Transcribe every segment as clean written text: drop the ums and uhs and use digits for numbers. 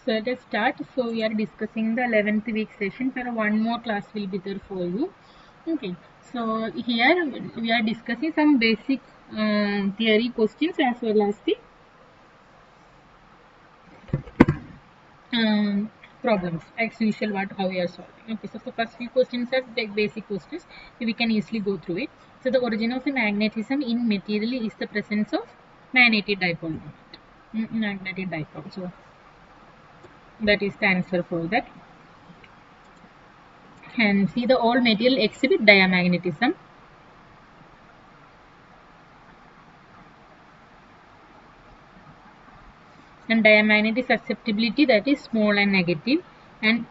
So let us start. So we are discussing the 11th week session. For one more class will be there for you. Okay. So here we are discussing some basic theory questions as well as the problems as usual. How we are solving. Okay. So first few questions are basic questions. We can easily go through it. So the origin of the magnetism in material is the presence of magnetic dipole moment. Magnetic dipole. So that is the answer for that. And see, the all material exhibit diamagnetism. And diamagnetic susceptibility, that is small and negative. And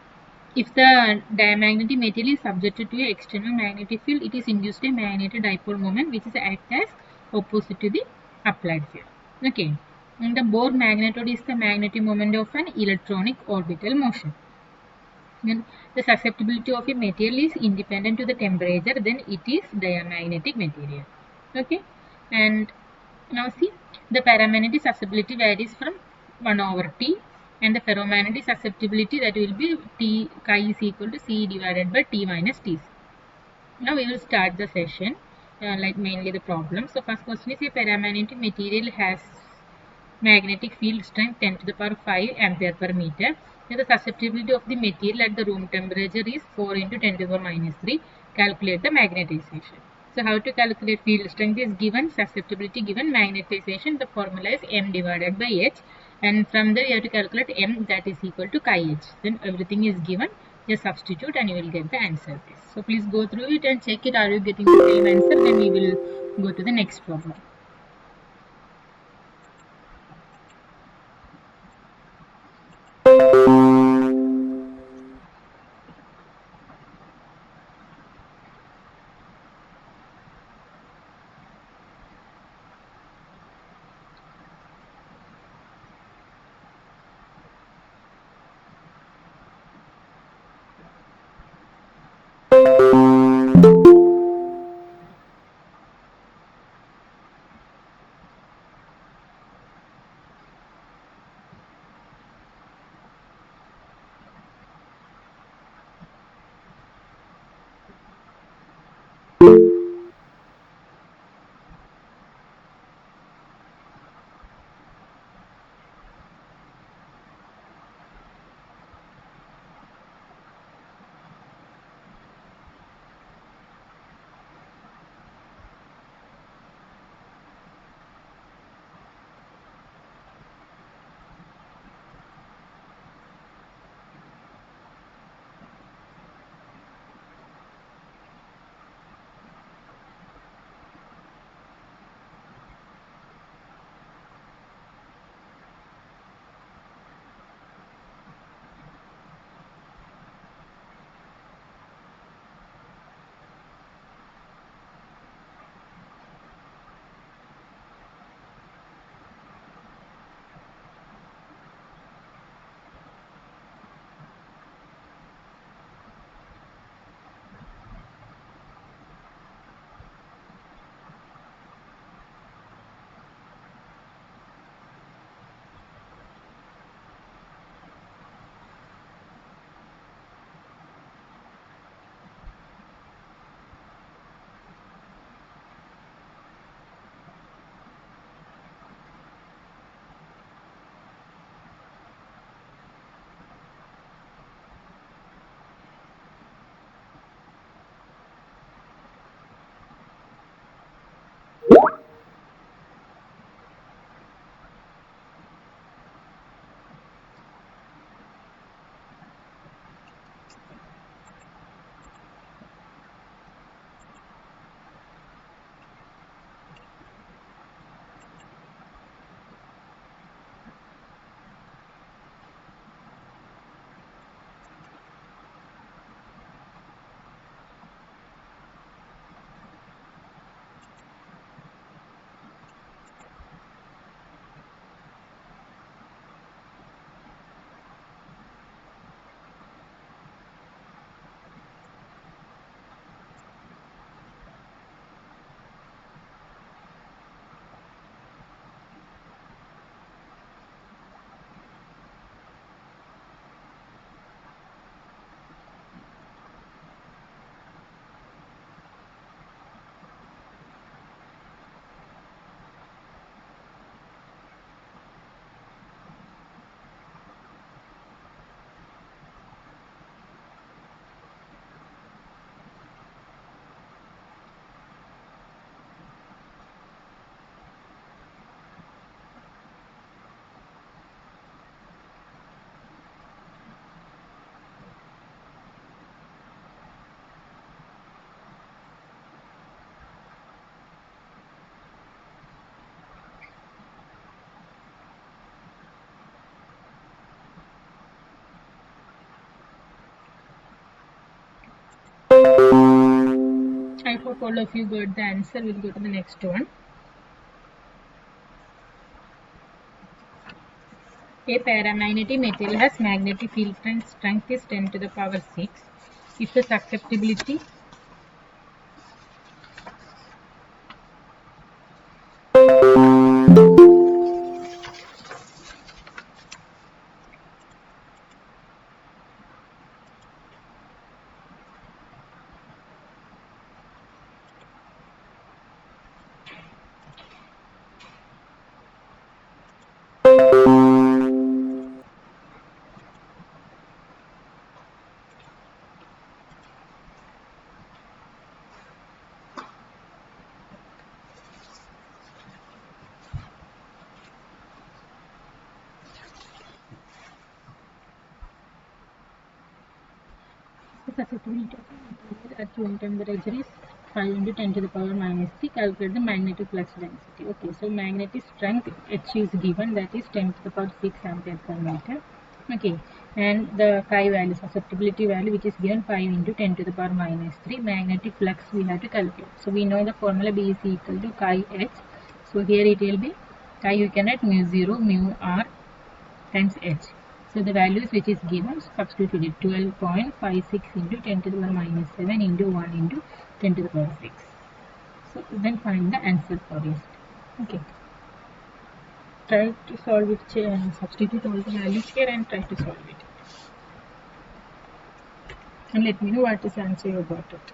if the diamagnetic material is subjected to an external magnetic field, it is induced a magnetic dipole moment which is act as opposite to the applied field. Okay. And the Bohr magnetode is the magnetic moment of an electronic orbital motion. When the susceptibility of a material is independent to the temperature, then it is diamagnetic material. Okay. And now see, the paramagnetic susceptibility varies from 1 over T, and the ferromagnetic susceptibility, that will be T chi is equal to C divided by T minus Tc. Now we will start the session, like mainly the problem. So first question is, a paramagnetic material has magnetic field strength 10 to the power 5 ampere per meter. Then the susceptibility of the material at the room temperature is 4 into 10 to the power minus 3. Calculate the magnetization. So how to calculate field strength is given, susceptibility given, magnetization, the formula is m divided by h, and from there you have to calculate m, that is equal to chi h. Then everything is given, just substitute and you will get the answer. So please go through it and check it, are you getting the same answer, then we will go to the next problem. hope all of you got the answer. We'll go to the next one. A paramagnetic metal has magnetic field strength is 10 to the power 6. If the susceptibility at room temperature is 5 into 10 to the power minus 3. Calculate the magnetic flux density. Okay, so magnetic strength H is given, that is 10 to the power 6 ampere per meter. Okay, and the chi value, susceptibility value, which is given 5 into 10 to the power minus 3. Magnetic flux we have to calculate. So we know the formula B is equal to chi H. So here it will be chi, you can write mu 0 mu r times H. So the values which is given, substitute it, 12.56 into 10 to the power minus 7 into 1 into 10 to the power 6. So then find the answer for it. Okay. Try to solve it, substitute all the values here and try to solve it. And let me know what is the answer you got it.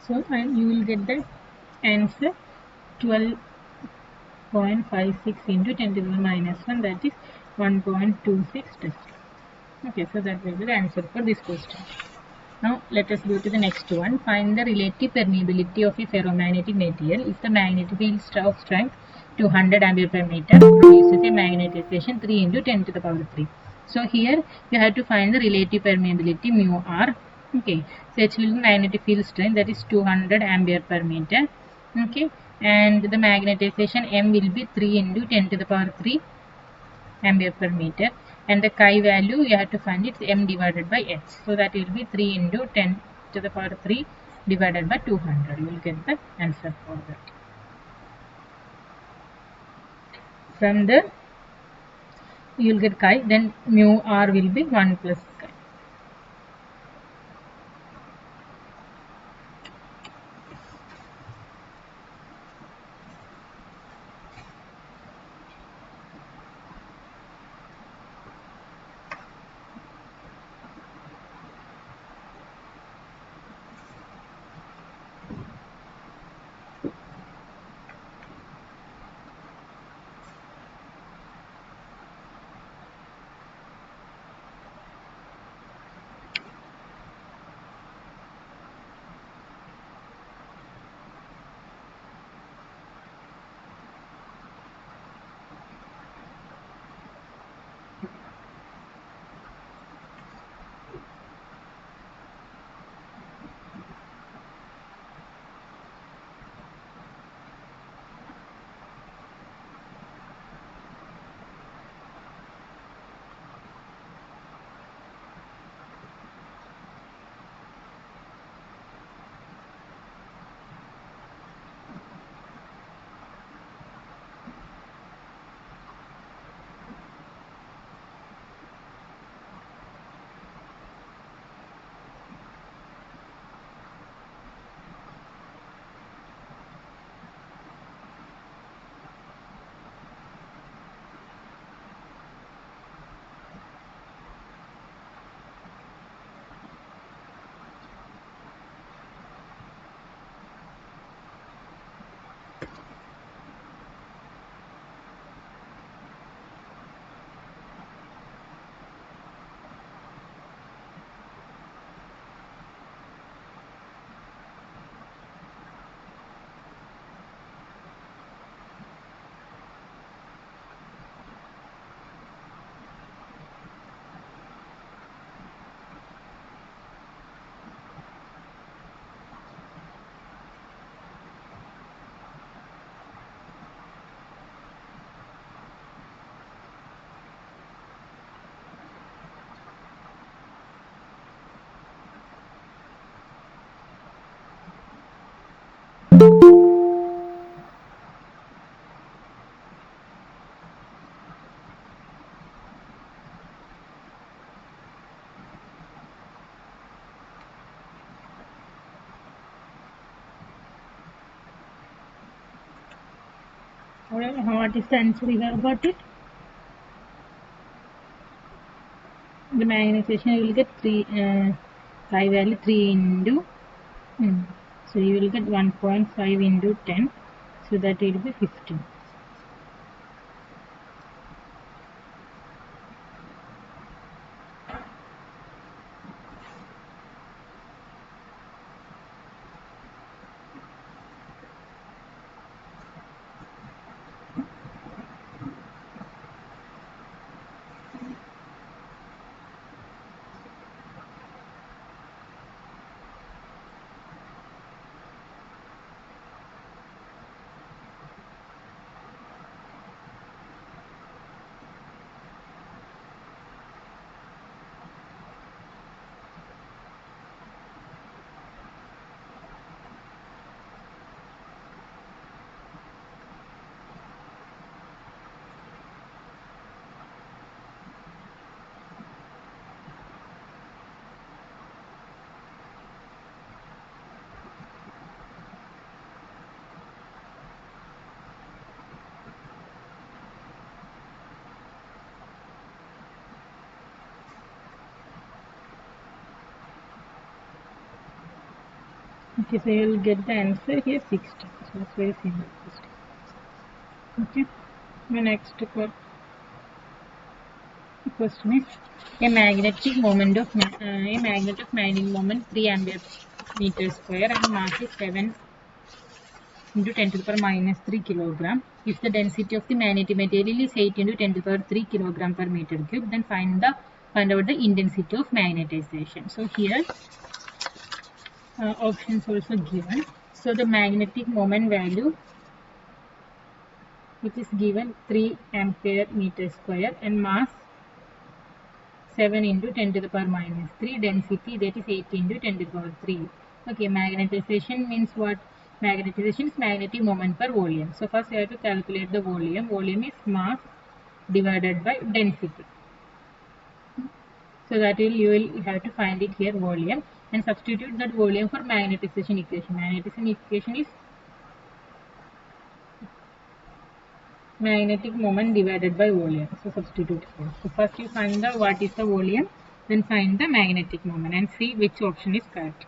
So, and you will get the answer 12.56 into 10 to the power minus 1, that is 1.26 Tesla. Okay, so that will be the answer for this question. Now let us go to the next one. Find the relative permeability of a ferromagnetic material if the magnetic field of strength 200 ampere per meter produces a magnetization 3 into 10 to the power 3. So here you have to find the relative permeability mu r. Okay, so H will be magnetic field strength, that is 200 ampere per meter. Okay, and the magnetization M will be 3 into 10 to the power 3 ampere per meter, and the chi value you have to find it m divided by h, so that will be 3 into 10 to the power 3 divided by 200. You will get the answer for that. From there you will get chi, then mu r will be 1 plus chi. What is the answer you have got it? The magnetization you will get 3 chi value 3 into so you will get 1.5 into 10, so that will be 15. Okay, so you will get the answer here 60. So it's very simple question. Okay. The next question is a magnetic moment 3 ampere meter square and mass is 7 into 10 to the power minus 3 kilogram. If the density of the magnetic material is 8 into 10 to the power 3 kilogram per meter cube, then find out the intensity of magnetization. So here options also given. So the magnetic moment value, which is given 3 ampere meter square and mass 7 into 10 to the power minus 3, density that is 8 into 10 to the power 3. Okay, magnetization means what? Magnetization is magnetic moment per volume. So first you have to calculate the volume. Volume is mass divided by density. So that you will have to find it here volume and substitute that volume for magnetization equation. Magnetization equation is magnetic moment divided by volume. So substitute here. So first you find the what is the volume, then find the magnetic moment and see which option is correct.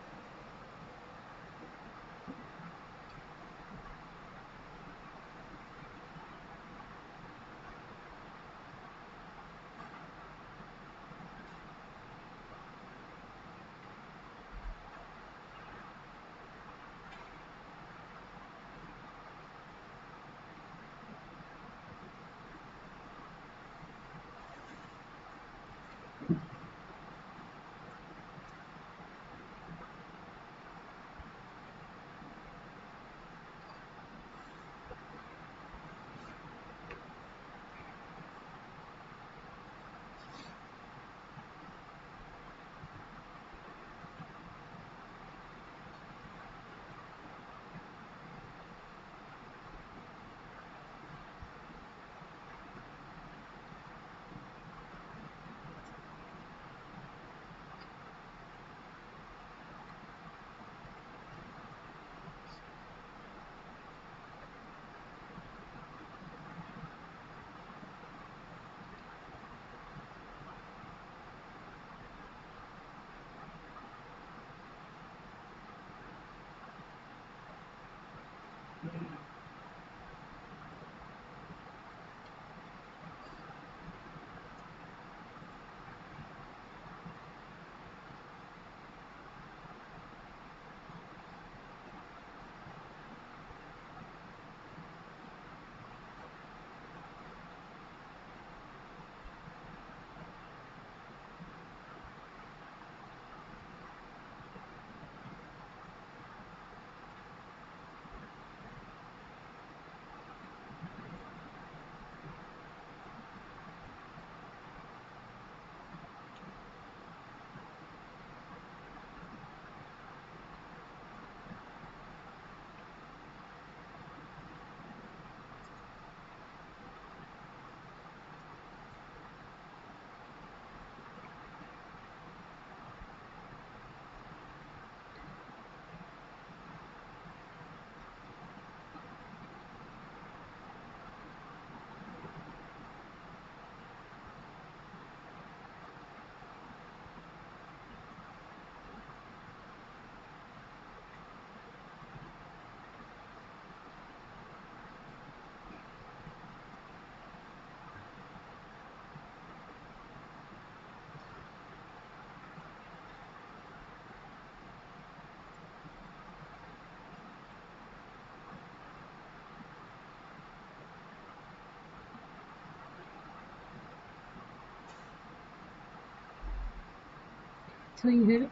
So here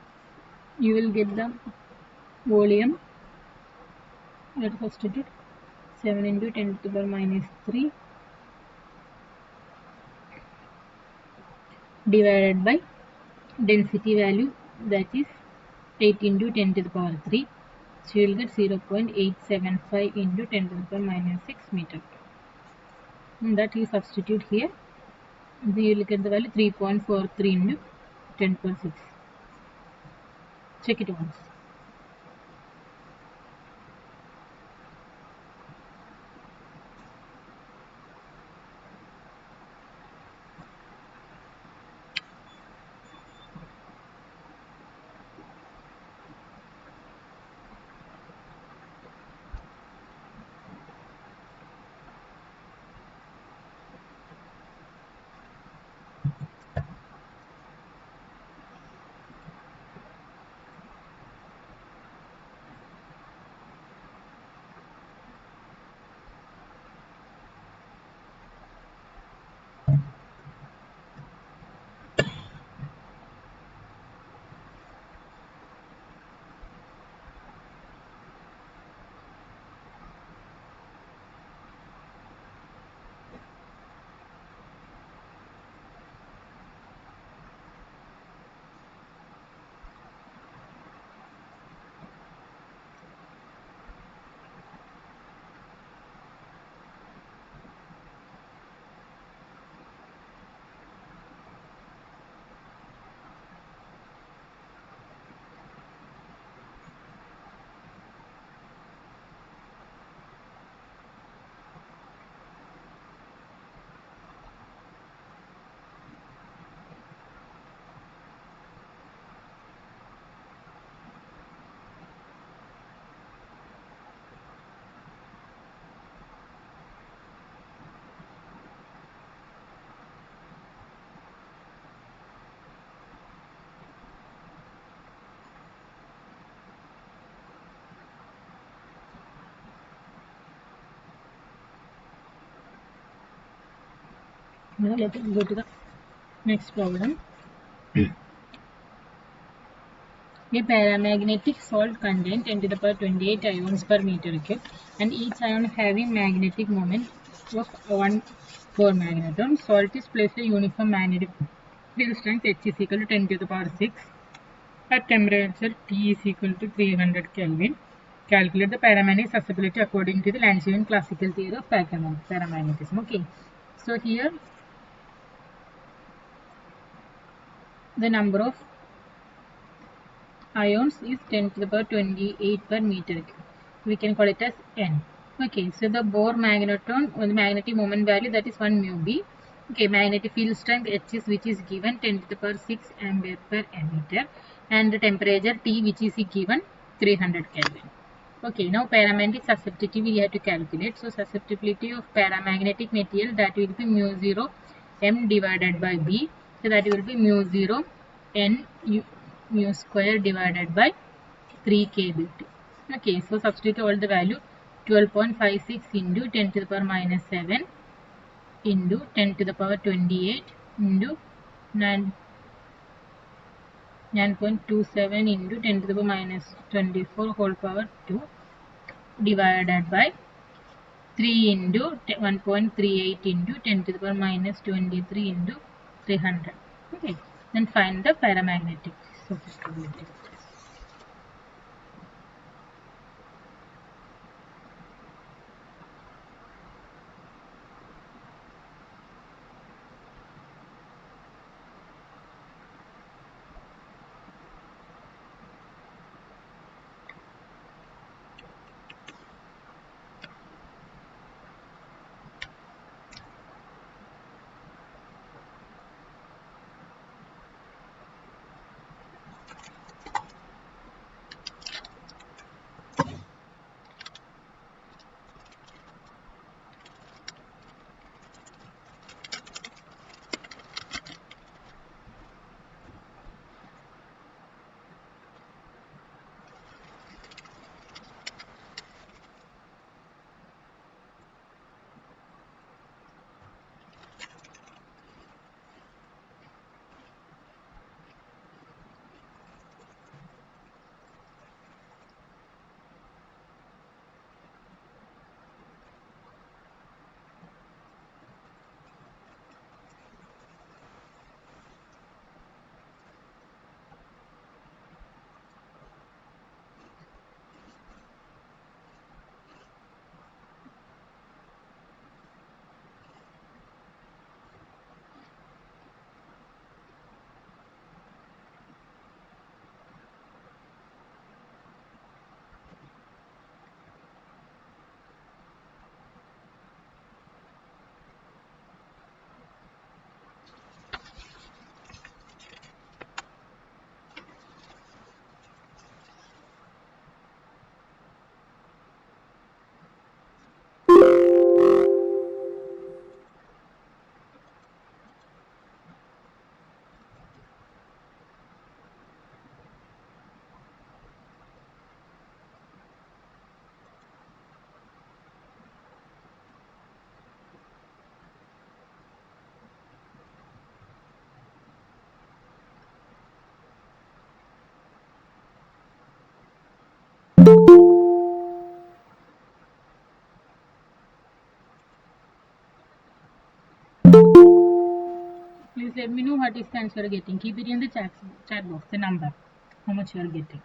you will get the volume. Let us substitute 7 into 10 to the power minus 3 divided by density value, that is 8 into 10 to the power 3. So you will get 0.875 into 10 to the power minus 6 meter. And that you substitute here. Then you will get the value 3.43 into 10 to the power 6. Check it once. Now let us go to the next problem. A paramagnetic salt contains 10 to the power 28 ions per meter cube, and each ion having magnetic moment of 1 Bohr magneton. Salt is placed at uniform magnetic field strength H is equal to 10 to the power 6 at temperature T is equal to 300 Kelvin. Calculate the paramagnetic susceptibility according to the Landau classical theory of paramagnetism. Okay, so here the number of ions is 10 to the power 28 per meter cube. We can call it as N. Okay, so the Bohr magneton or the magnetic moment value, that is 1 mu b. Okay, magnetic field strength H is, which is given 10 to the power 6 ampere per meter, and the temperature T, which is given 300 Kelvin. Okay, now paramagnetic susceptibility we have to calculate. So susceptibility of paramagnetic material, that will be mu 0 m divided by b. So that will be mu 0 n mu square divided by 3 kBT. Okay, so substitute all the value. 12.56 into 10 to the power minus 7 into 10 to the power 28 into 9.27 into 10 to the power minus 24 whole power 2 divided by 3 into 1.38 into 10 to the power minus 23 into 300. Okay, then find the paramagnetic susceptibility. Please let me know what is the answer you are getting. Keep it in the chat box, the number, how much you are getting.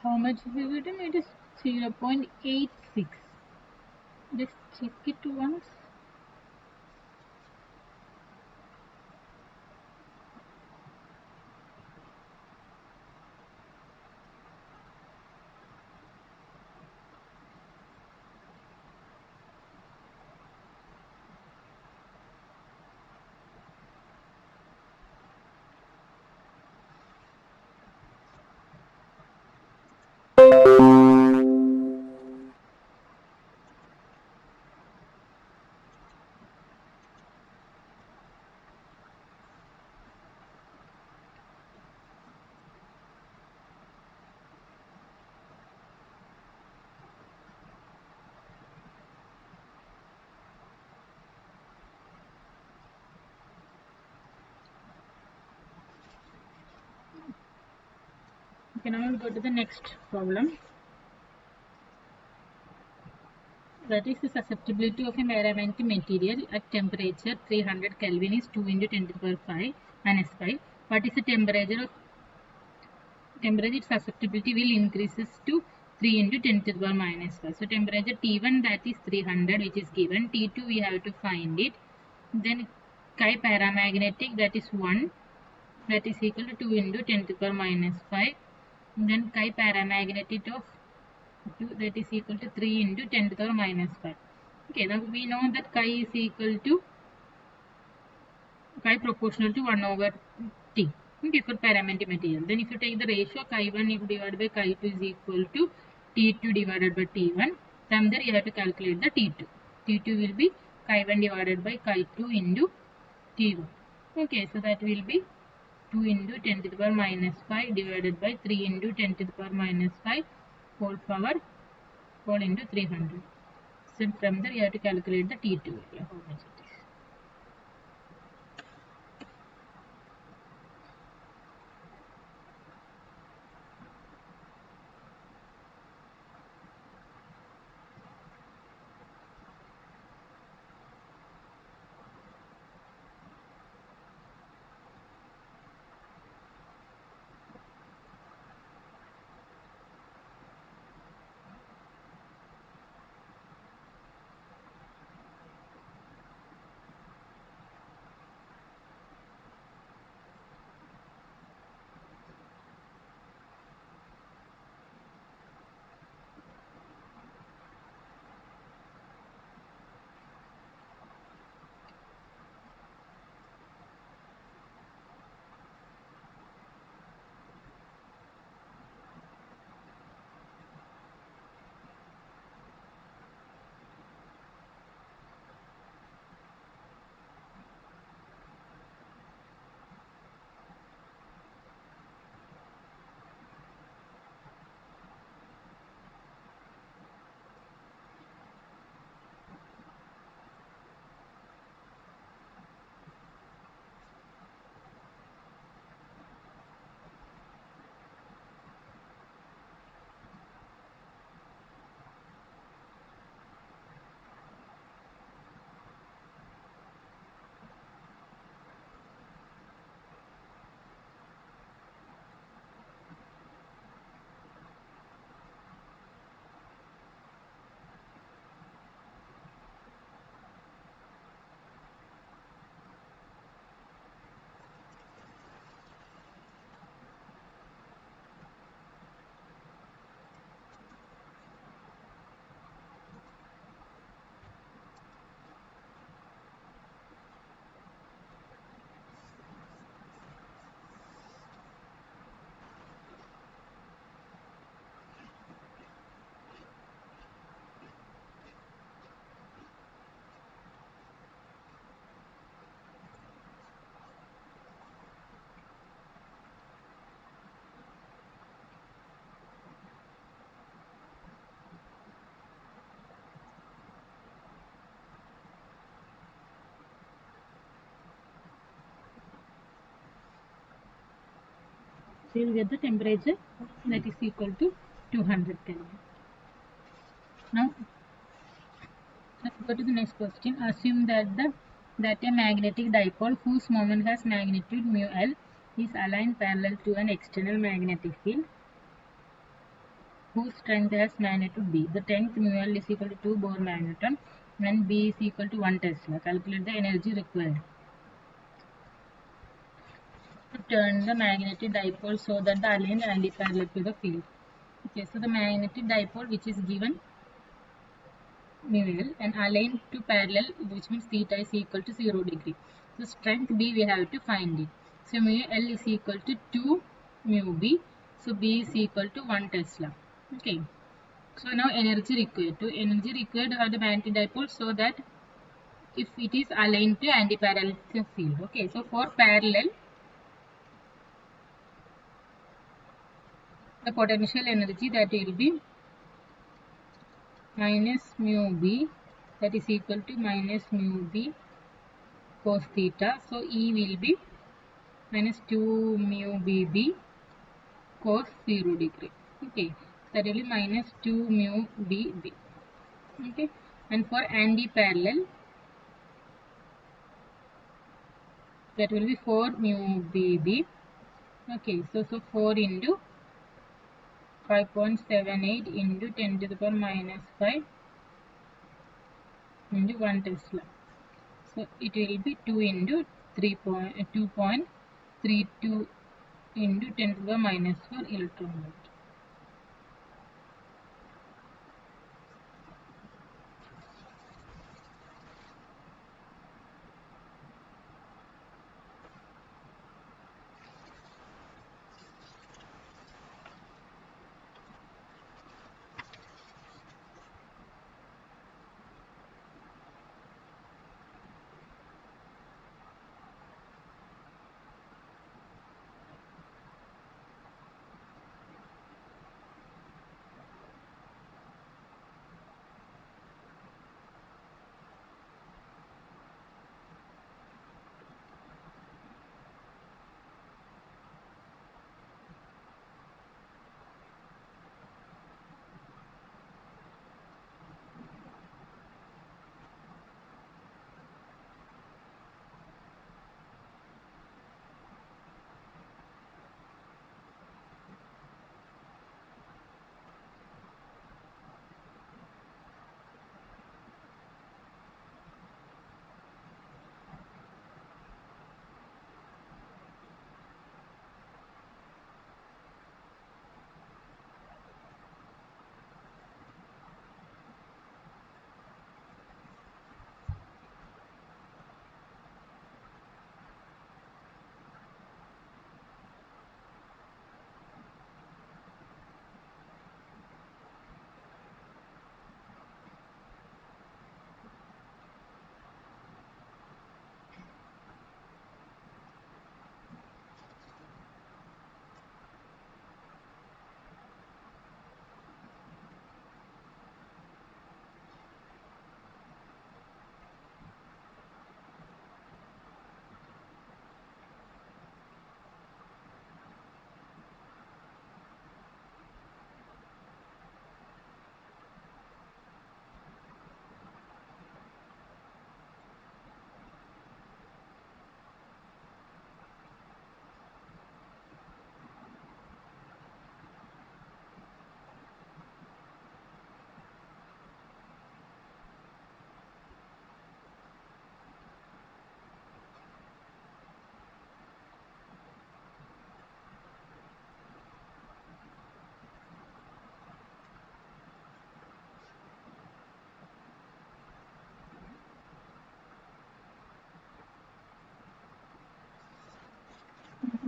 How much is it written? It is 0.86. Just check it once. Okay, now we'll go to the next problem. That is the susceptibility of a paramantic material at temperature 300 Kelvin is 2 into 10 to the power 5 minus 5. What is the temperature susceptibility will increases to 3 into 10 to the power minus 5. So temperature T1 that is 300 which is given. T2 we have to find it. Then chi paramagnetic that is 1 that is equal to 2 into 10 to the power minus 5. Then chi paramagnetic of 2 that is equal to 3 into 10 to the power minus 5. Okay, now we know that chi is equal to chi proportional to 1 over T. Okay, for paramantic material. Then if you take the ratio chi 1 divided by chi 2 is equal to T2 divided by T1. From there you have to calculate the T2. T2 will be chi 1 divided by chi 2 into T1. Okay, so that will be 2 into 10 to the power minus 5 divided by 3 into 10 to the power minus 5 whole power whole into 300. So from there you have to calculate the T2 value, how much it is. So you will get the temperature that is equal to 200 Kelvin. Now let's go to the next question. Assume that a magnetic dipole whose moment has magnitude mu L is aligned parallel to an external magnetic field whose strength has magnitude B. The strength mu L is equal to 2 Bohr magneton and B is equal to 1 Tesla. Calculate the energy required to turn the magnetic dipole so that the aligned antiparallel to the field. Okay, so the magnetic dipole which is given mu L and aligned to parallel, which means theta is equal to 0 degree. So strength B we have to find it. So mu L is equal to 2 mu B. So B is equal to 1 Tesla. Okay. So now energy required. To energy required of the magnetic dipole so that if it is aligned to antiparallel field. Okay. So for parallel, the potential energy that will be minus mu B, that is equal to minus mu B cos theta. So E will be minus 2 mu BB cos 0 degree. Okay. That will be minus 2 mu BB. Okay. And for anti-parallel, that will be 4 mu BB. Okay. So 4 into 5.78 into 10 to the power minus 5 into 1 Tesla. So it will be 2 into 2.32 into 10 to the minus 4 electron volt.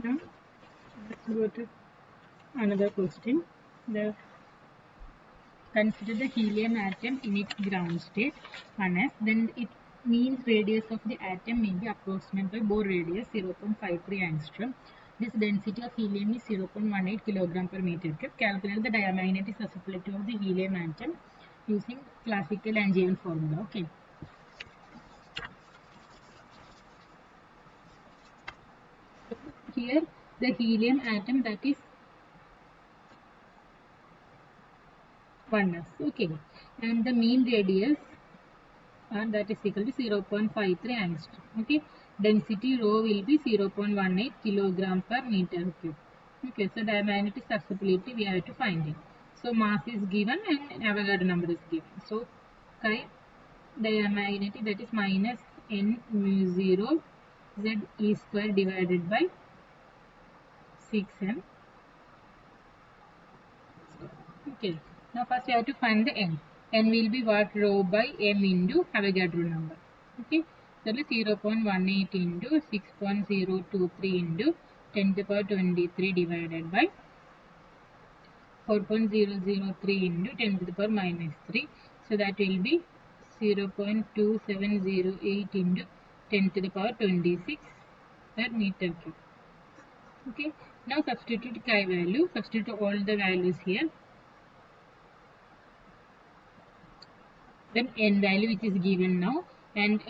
Now let's go to another question. Consider the helium atom in its ground state 1s, then it means radius of the atom may be approximate by Bohr radius 0.53 angstrom. This density of helium is 0.18 kg per meter cube. Calculate the diamagnetic susceptibility of the helium atom using classical and given formula. Okay. Here the helium atom that is 1s. Okay, and the mean radius that is equal to 0.53 angstrom. Okay, density rho will be 0.18 kilogram per meter cube. Okay, so diamagnetic susceptibility we have to find it. So mass is given and Avogadro number is given. So chi diamagnetic, that is minus n mu 0 z e square divided by 6m. Okay, now first we have to find the n. N will be what? Rho by m into Avogadro number. Okay, so 0.18 into 6.023 into 10 to the power 23 divided by 4.003 into 10 to the power minus 3. So that will be 0.2708 into 10 to the power 26 per meter cube. Okay, now substitute chi value, substitute all the values here. Then n value which is given now, and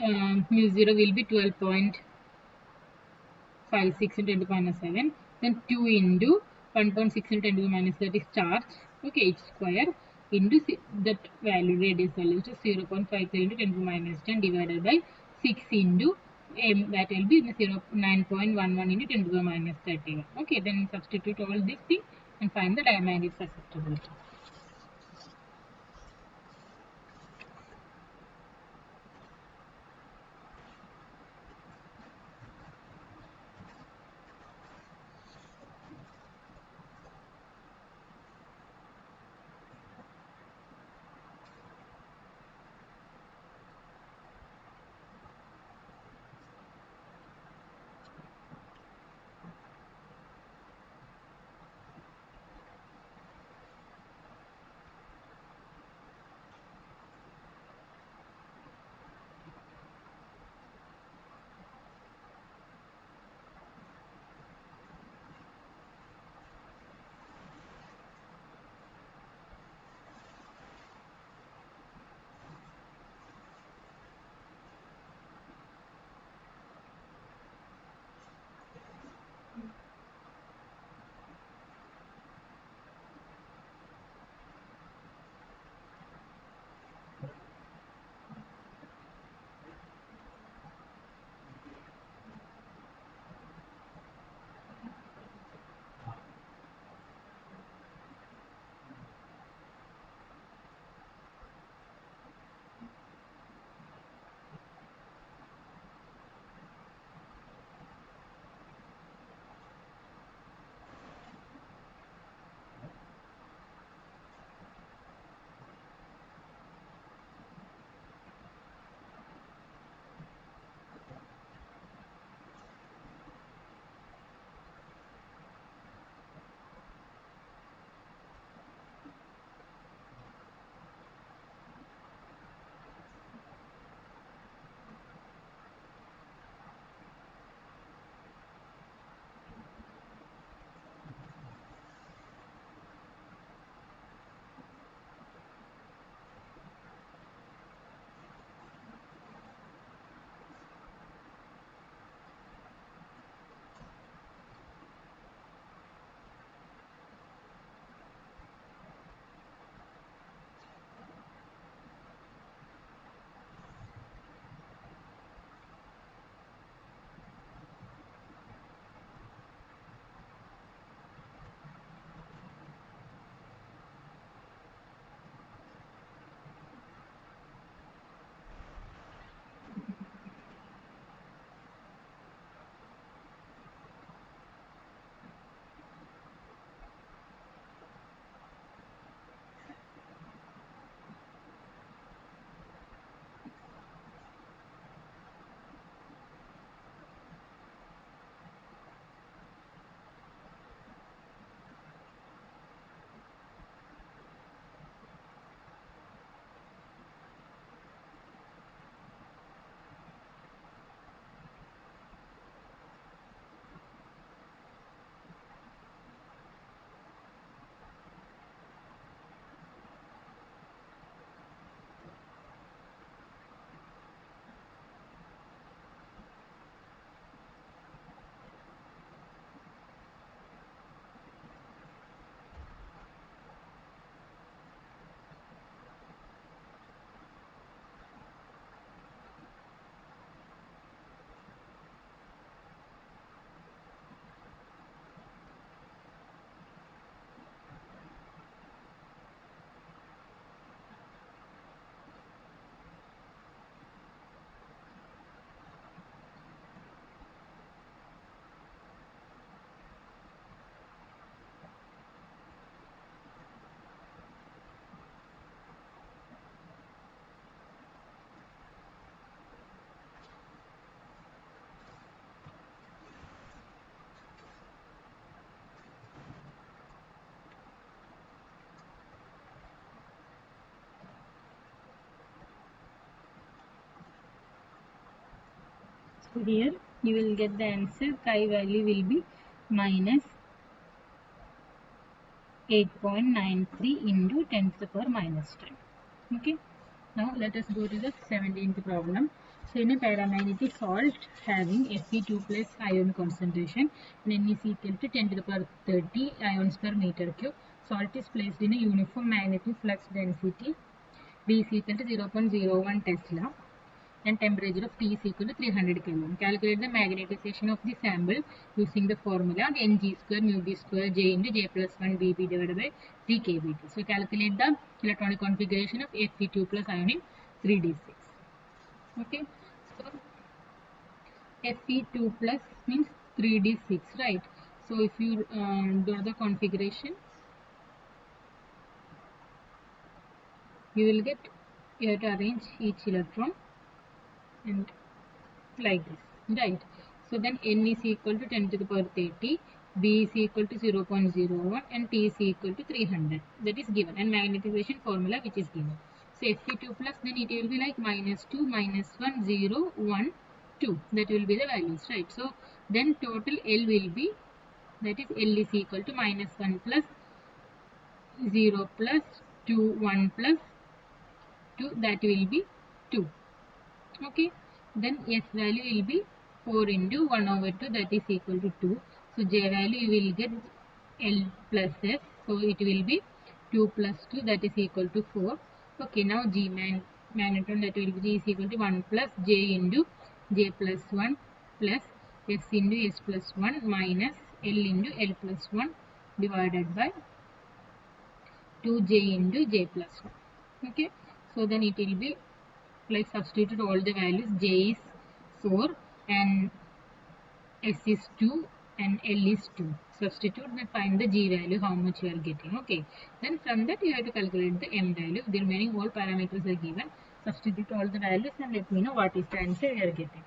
mu 0 will be 12.56 into 10 to the minus 7. Then 2 into 1.6 into 10 to the minus, that is charge. Okay, h square into that value, radius value, which is 0.53 into 10 to the minus 10 divided by 6 into m, that will be 9.11 into 10 to the minus 31. Okay, then substitute all these things and find the diamagnetic susceptibility. So here you will get the answer. Chi value will be minus 8.93 into 10 to the power minus 10. Okay. Now let us go to the 17th problem. So in a paramagnetic salt having Fe2 plus ion concentration and N is equal to 10 to the power 30 ions per meter cube, salt is placed in a uniform magnetic flux density V is equal to 0.01 Tesla and temperature of T is equal to 300 Kelvin. Calculate the magnetization of the sample using the formula Ng square mu b square J into J plus 1 Bb divided by 3 kBt. So calculate the electronic configuration of Fe2 plus ion in 3d6. Okay. So Fe2 plus means 3d6, right? So if you do the configuration, you will get, you have to arrange each electron and like this, right? So then N is equal to 10 to the power 30, B is equal to 0.01 and T is equal to 300. That is given, and magnetization formula which is given. So Fe2 plus, then it will be like minus 2, minus 1, 0, 1, 2. That will be the values, right? So then total L will be, that is L is equal to minus 1 plus 0 plus 2, 1 plus 2, that will be 2. Okay, then S value will be 4 into 1 over 2, that is equal to 2. So J value you will get L plus S, so it will be 2 plus 2, that is equal to 4. Okay, now G magnetron, that will be G is equal to 1 plus J into J plus 1 plus S into S plus 1 minus L into L plus 1 divided by 2J into J plus 1. Okay, so then it will be like substitute all the values. J is 4 and S is 2 and L is 2. Substitute and find the G value, how much you are getting. Okay, then from that you have to calculate the M value. The remaining all parameters are given. Substitute all the values and let me know what is the answer you are getting.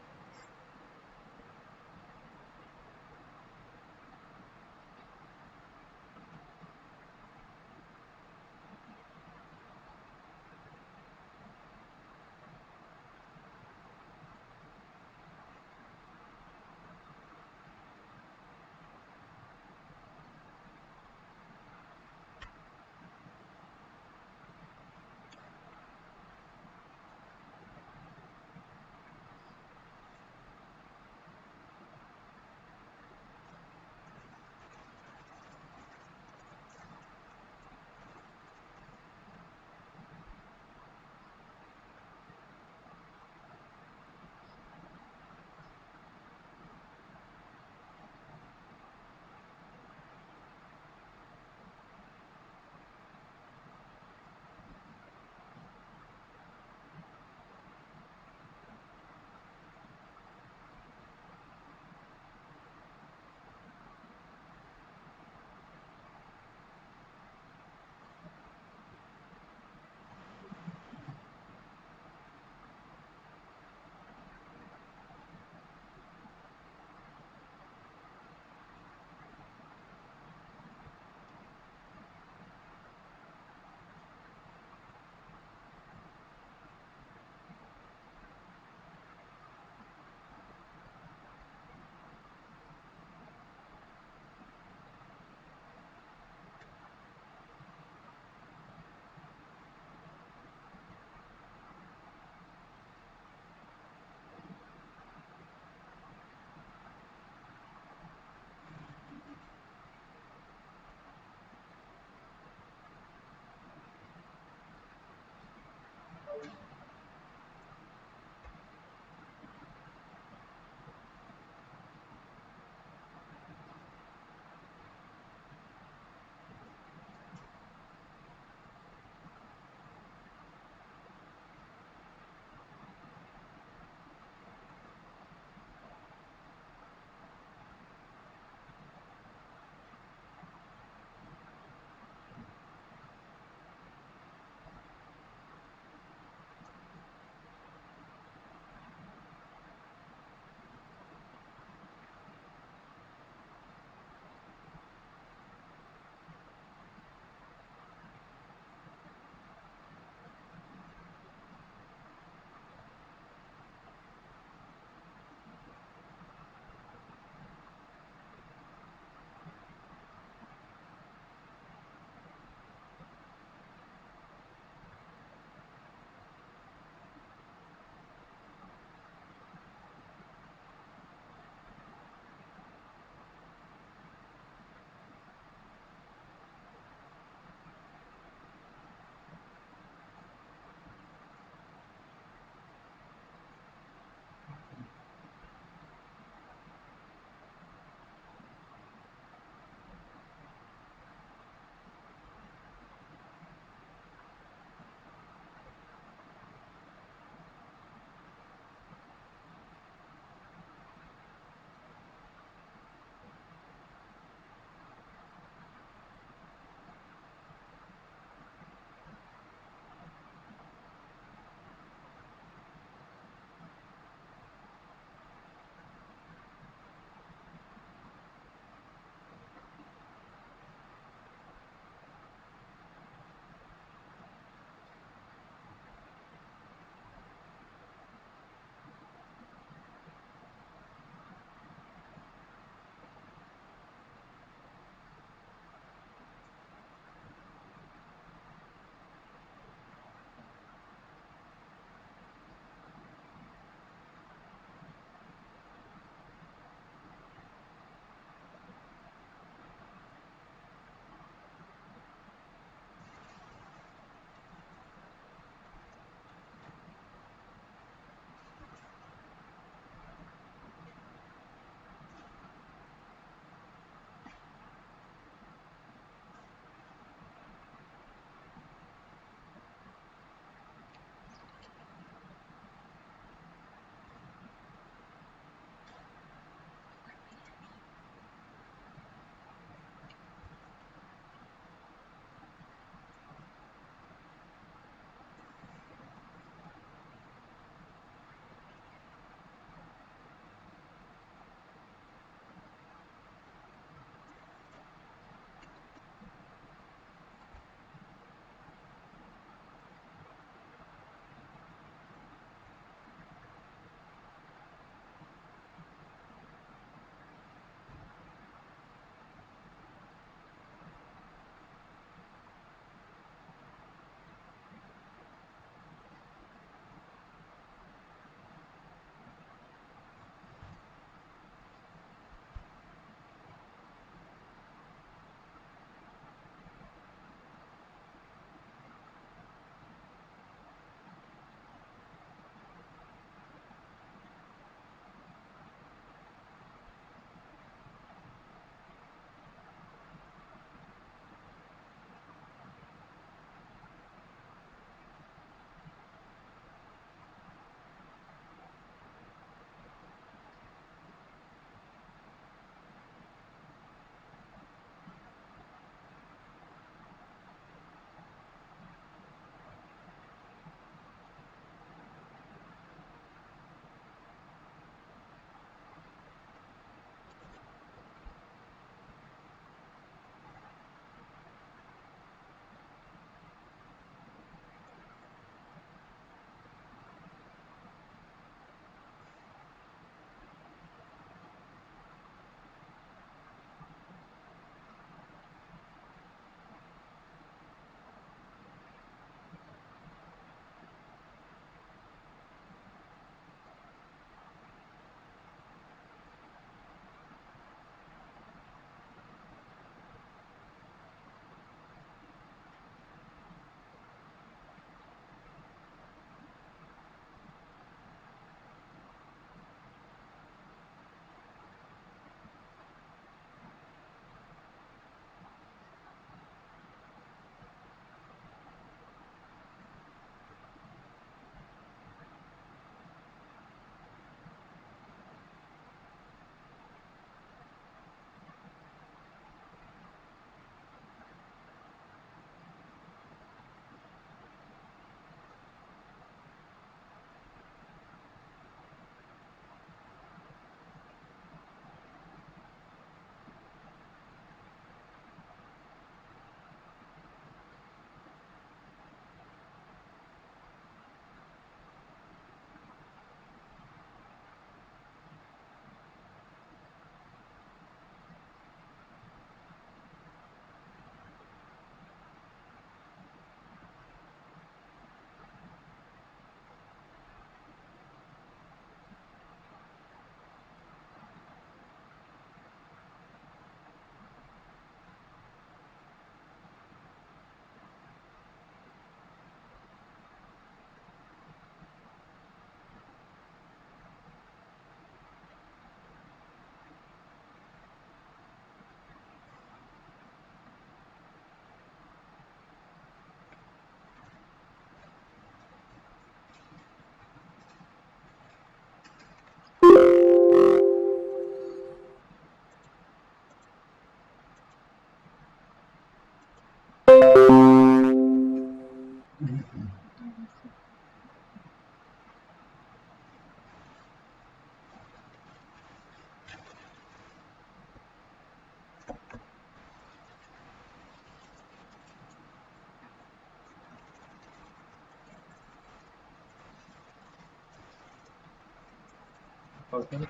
Total.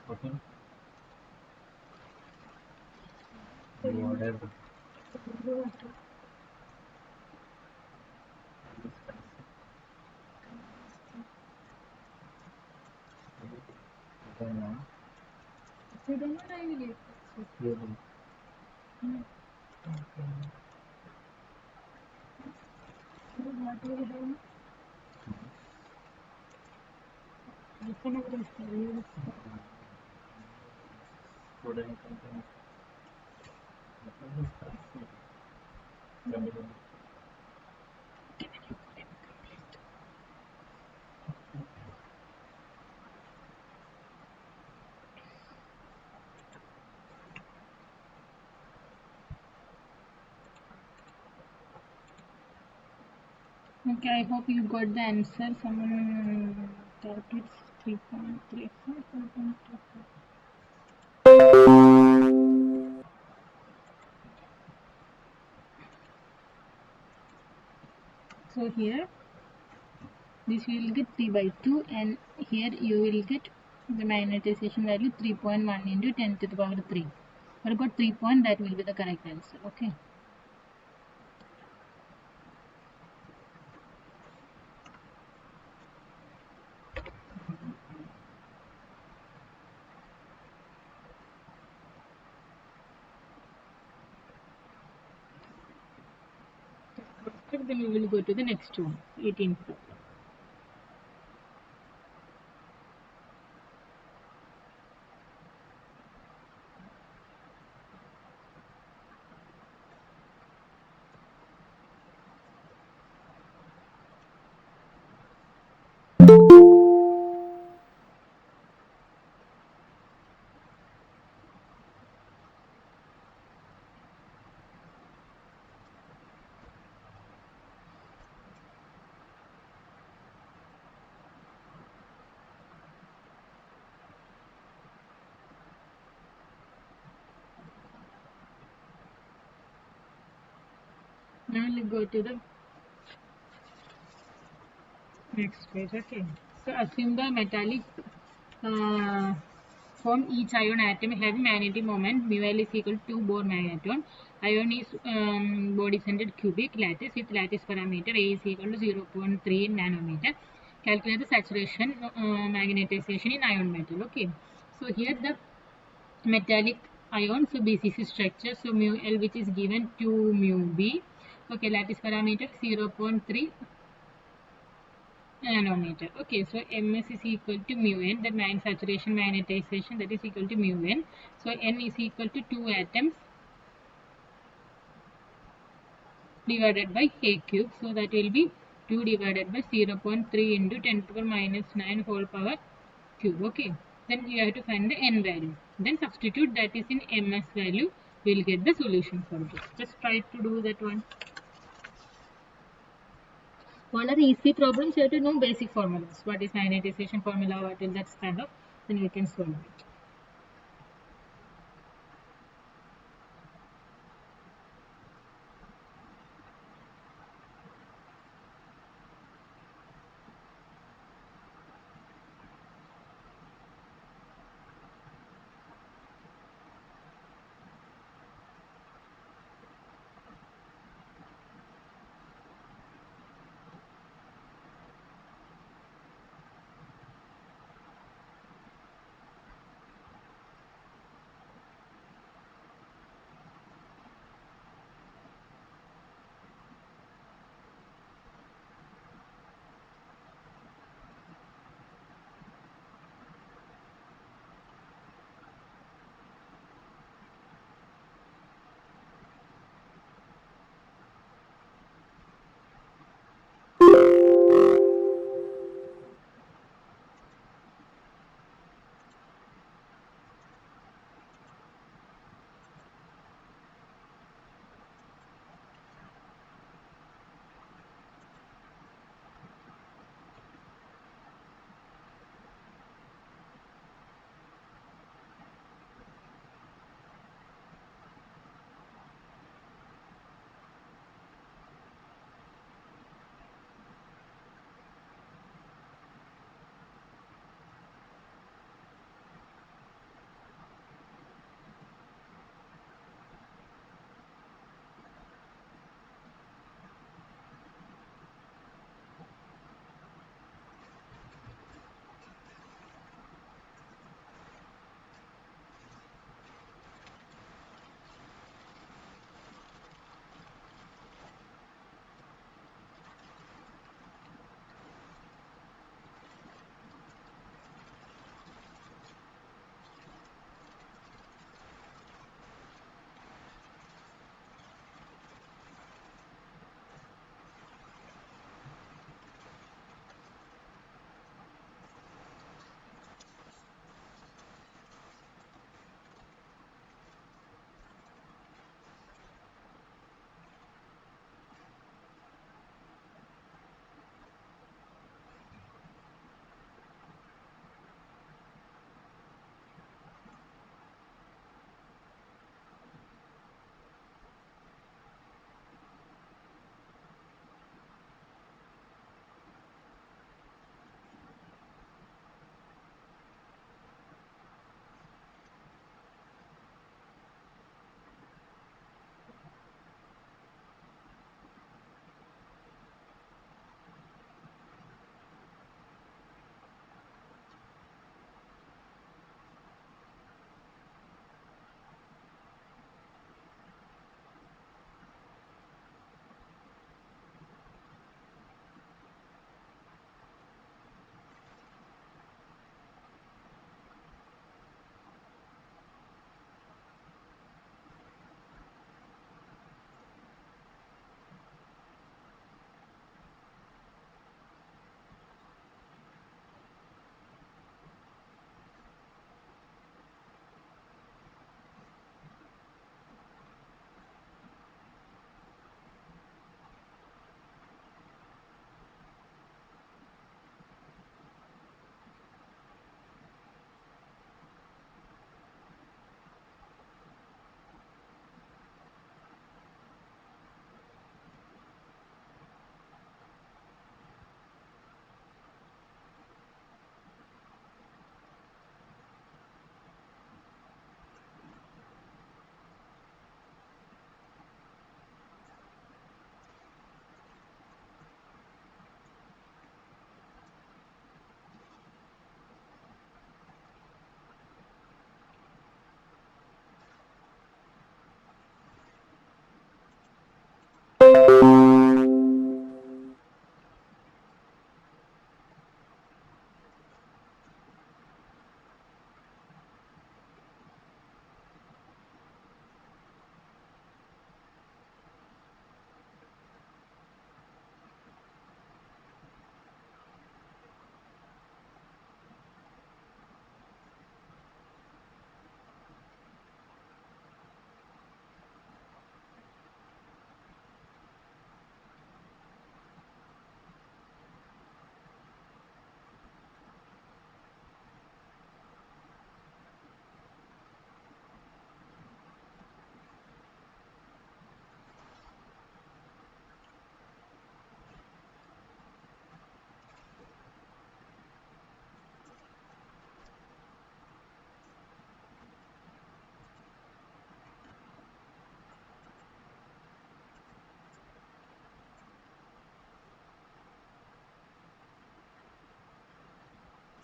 Total. Divided by then really. Student content. Okay, I hope you got the answer. Someone thought it's 3.34, 4.24. So here this you will get 3 by 2, and here you will get the magnetization value 3.1 into 10 to the power 3. What about 3 point? That will be the correct answer. Okay. Then we will go to the next one, 18th problem. Now we'll go to the next page. Okay. So assume the metallic form each ion atom having magnetic moment mu L is equal to Bohr magneton. Ion is body centered cubic lattice with lattice parameter A is equal to 0.3 nanometer. Calculate the saturation magnetization in ion metal. Okay. So here the metallic ion, so BCC structure, so mu L which is given to mu B. Okay, lattice parameter 0.3 nanometer. Okay, so ms is equal to mu n, that means saturation magnetization, that is equal to mu n. So n is equal to 2 atoms divided by a cube, so that will be 2 divided by 0.3 into 10 to the minus 9 whole power cube. Okay, then you have to find the n value, then substitute that is in ms value, we'll get the solution for this. Just try to do that one. All are easy problems, you have to know basic formulas. What is magnetization formula, what is that kind of, then you can solve it.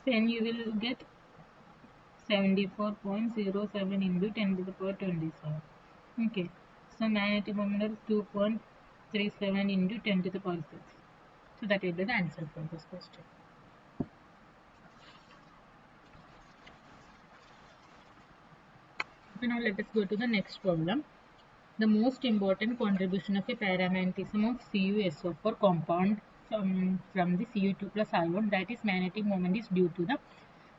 then you will get 74.07 into 10 to the power 27. Okay, so magnetic moment is 2.37 into 10 to the power 6. So that will be the answer for this question. So now let us go to the next problem. The most important contribution of a paramagnetism of CuSO4 compound from the Cu2 plus ion, that is magnetic moment, is due to the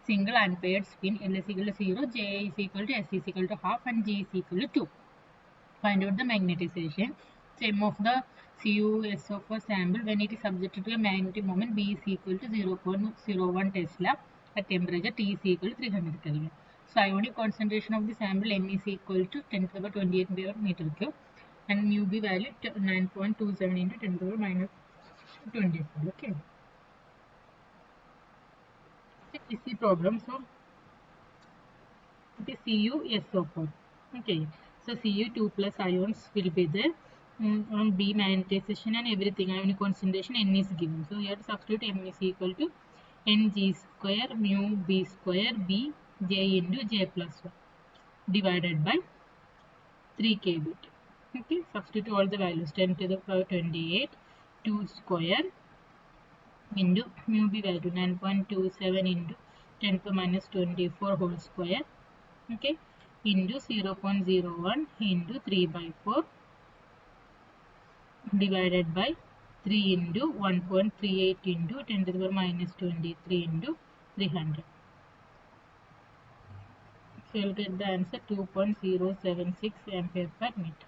single unpaired spin. L is equal to 0, J is equal to S is equal to half, and G is equal to 2. Find out the magnetization. So M of the CuSO4 sample when it is subjected to a magnetic moment B is equal to 0.01 Tesla at temperature T is equal to 300 Kelvin. So ionic concentration of the sample M is equal to 10 to the power 28 per meter cube, and mu B value 9.27 into 10 to the power minus 24. Okay. This is the problem. So it is CuSO4. Okay, so Cu2 plus ions will be there. On B magnetization and everything, ionic concentration N is given. So you have to substitute M is equal to Ng square mu B square B J into J plus 1 divided by 3 k bit. Okay, substitute all the values. 10 to the power 28, 2 square into mu B value 9.27 into 10 to the minus 24 whole square. Okay, into 0.01 into 3 by 4 divided by 3 into 1.38 into 10 to the power minus 23 into 300. So you'll get the answer 2.076 ampere per meter.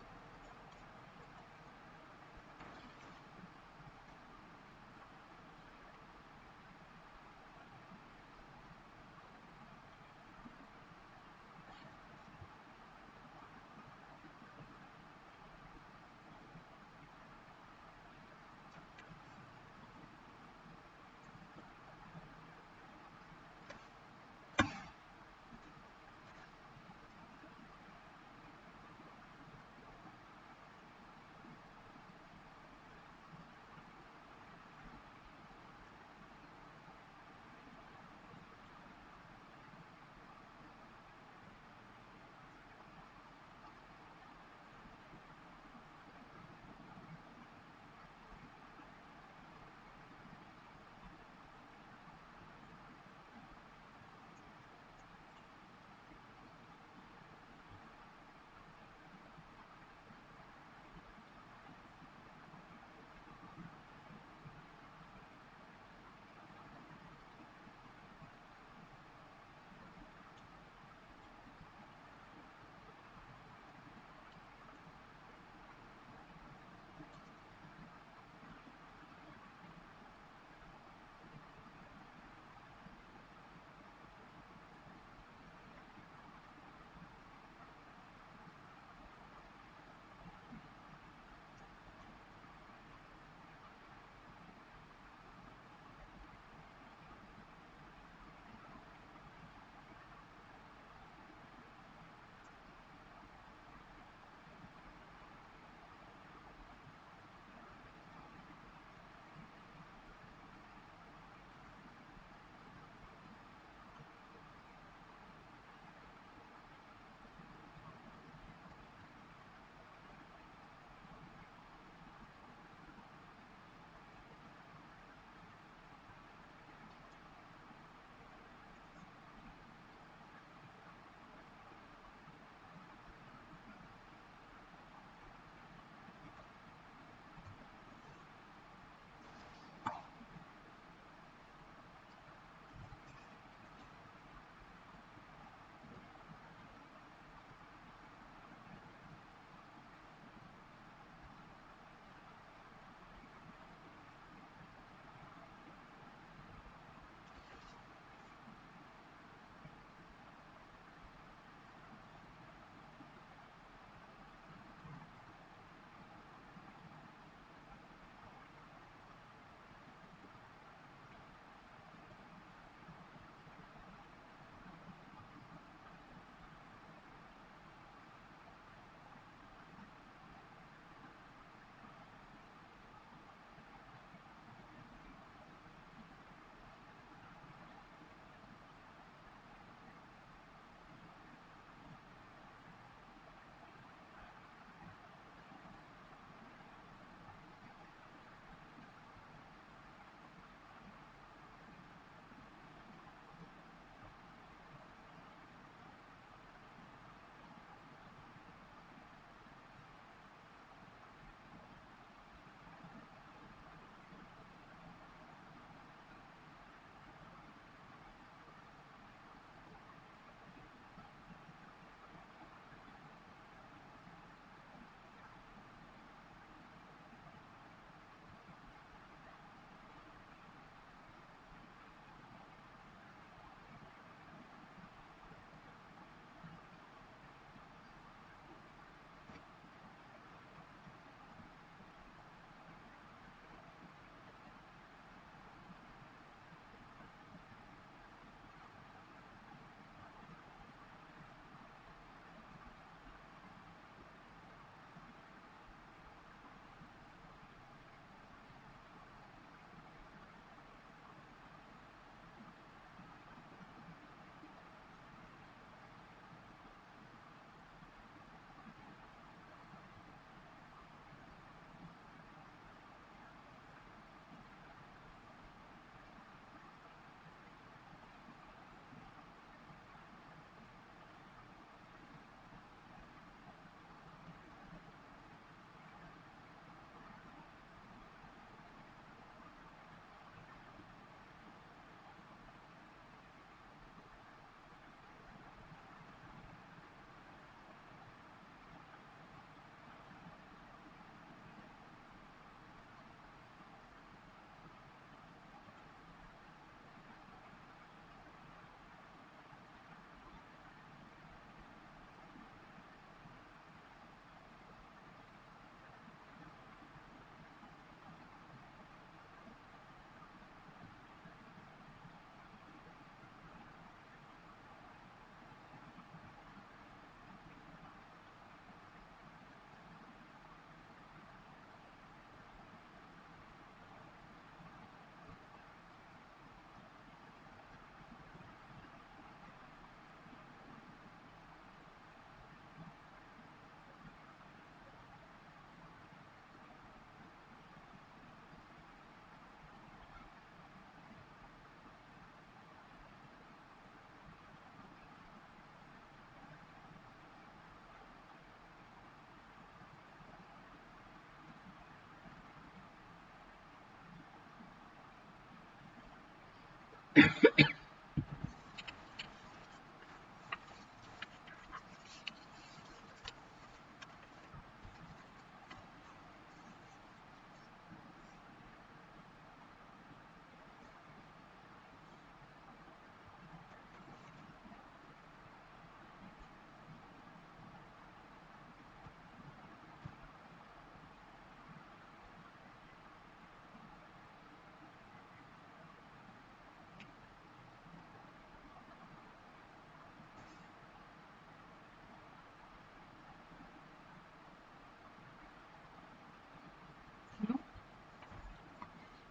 Now,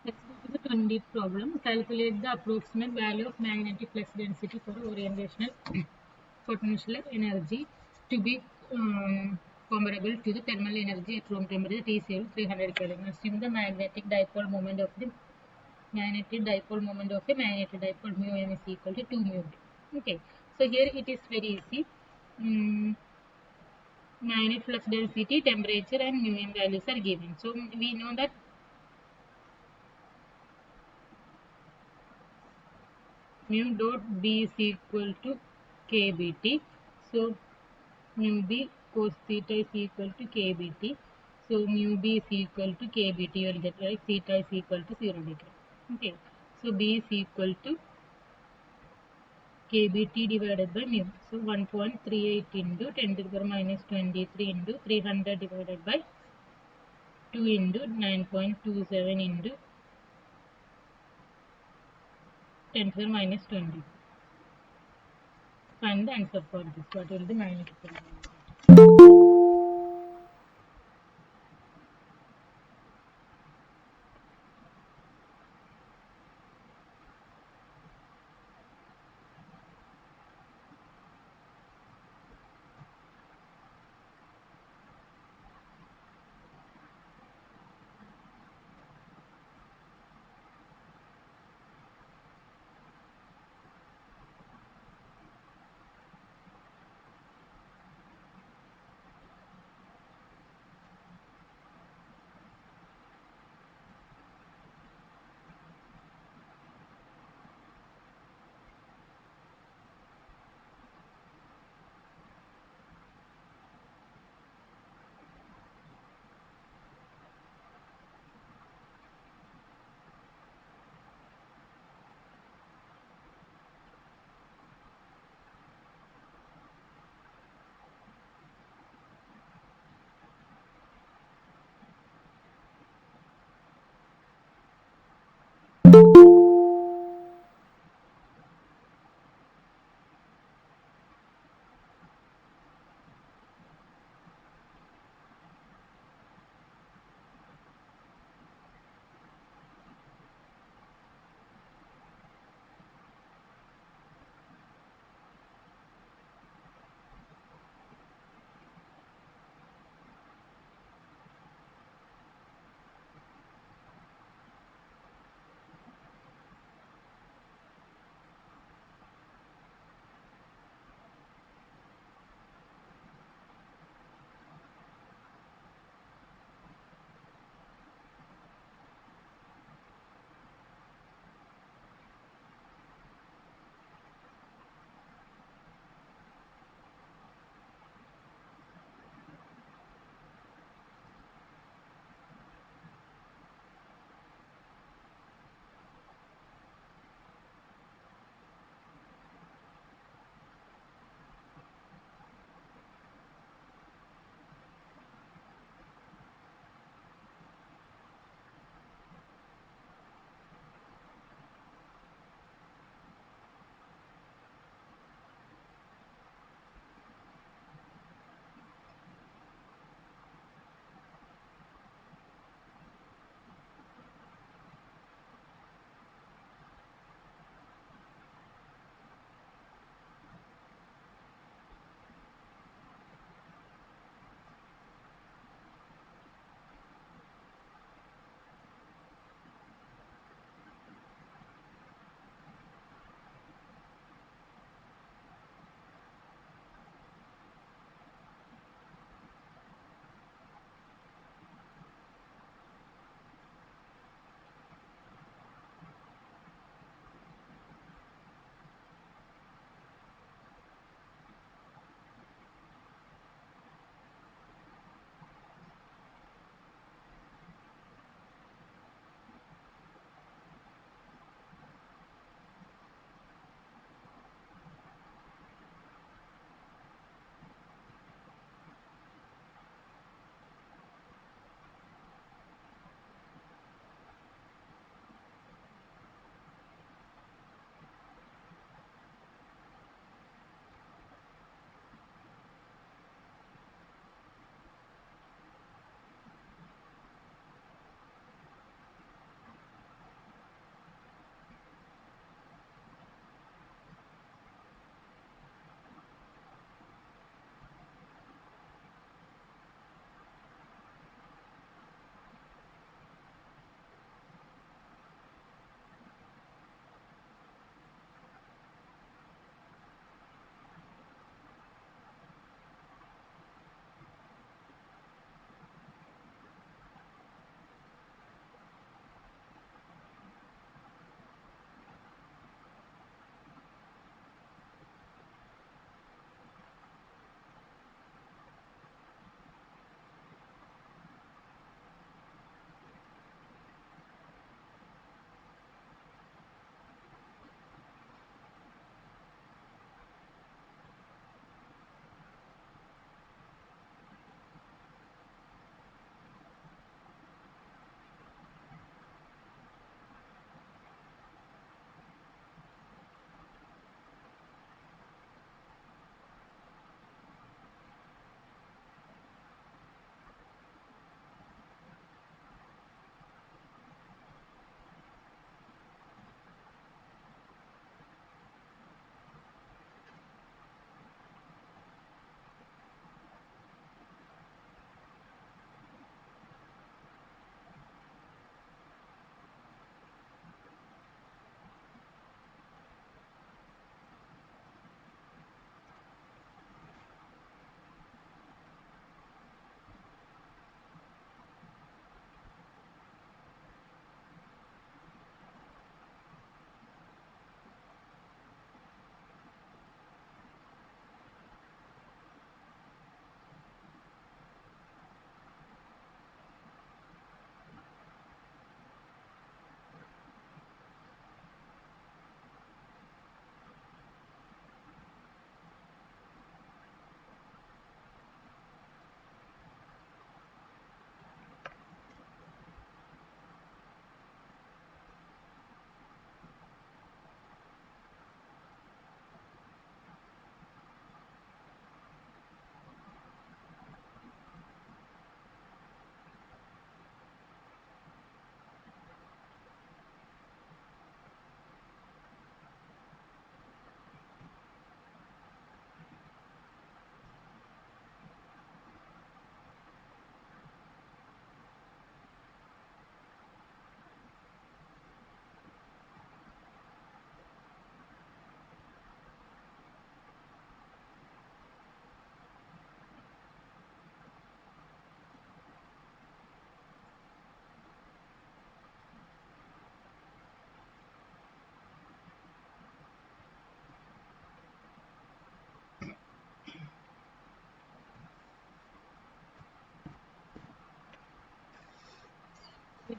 let's go to the 20th problem. Calculate the approximate value of magnetic flux density for orientational potential energy to be comparable to the thermal energy at room temperature T 300 Kelvin. Assume the magnetic dipole moment of a magnetic dipole mu m is equal to 2 mu d. Okay, so here it is very easy. Magnetic flux density, temperature, and mu m values are given. So we know that mu dot b is equal to kbt. So mu b cos theta is equal to kbt. So mu b is equal to kbt. You will get right. Theta is equal to 0 degree. Okay. So b is equal to kbt divided by mu. So 1.38 into 10 to the power minus 23 into 300 divided by 2 into 9.27 into 10 to the minus 20. Find the answer for this. What will be magnetic field?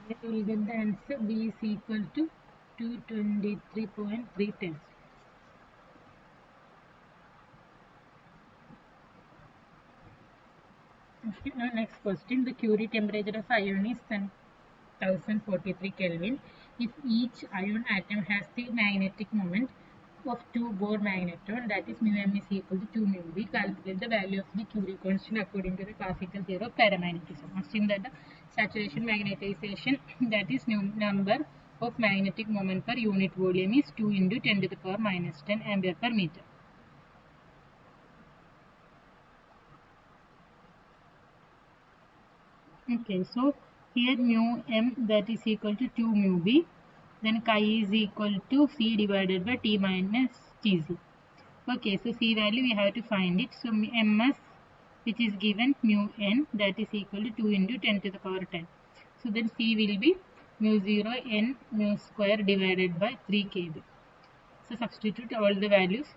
We will get the answer B is equal to 223.3 times. Okay, now next question. The Curie temperature of ion is 1043 Kelvin. If each ion atom has the magnetic moment of 2 Bohr magneton, that is mu m is equal to 2 mu b, calculate the value of the Curie constant according to the classical theory of paramagnetism. Assume that the saturation magnetization, that is number of magnetic moment per unit volume, is 2 into 10 to the power minus 10 ampere per meter. Okay, so here mu m, that is equal to 2 mu b, then chi is equal to c divided by t minus tc. Okay, so c value we have to find it. So ms, which is given mu n, that is equal to 2 into 10 to the power 10. So then c will be mu 0 n mu square divided by 3 kb. So substitute all the values.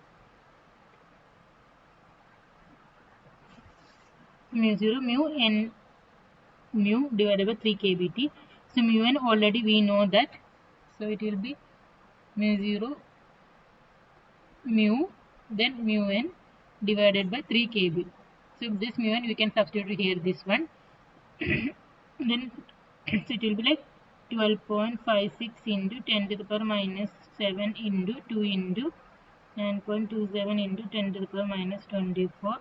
Mu 0 mu n mu divided by 3 kbt. So mu n already we know that. So it will be mu 0 mu then mu n divided by 3 kb. So this mu n we can substitute here this one. Then so it will be like 12.56 into 10 to the power minus 7 into 2 into 9.27 into 10 to the power minus 24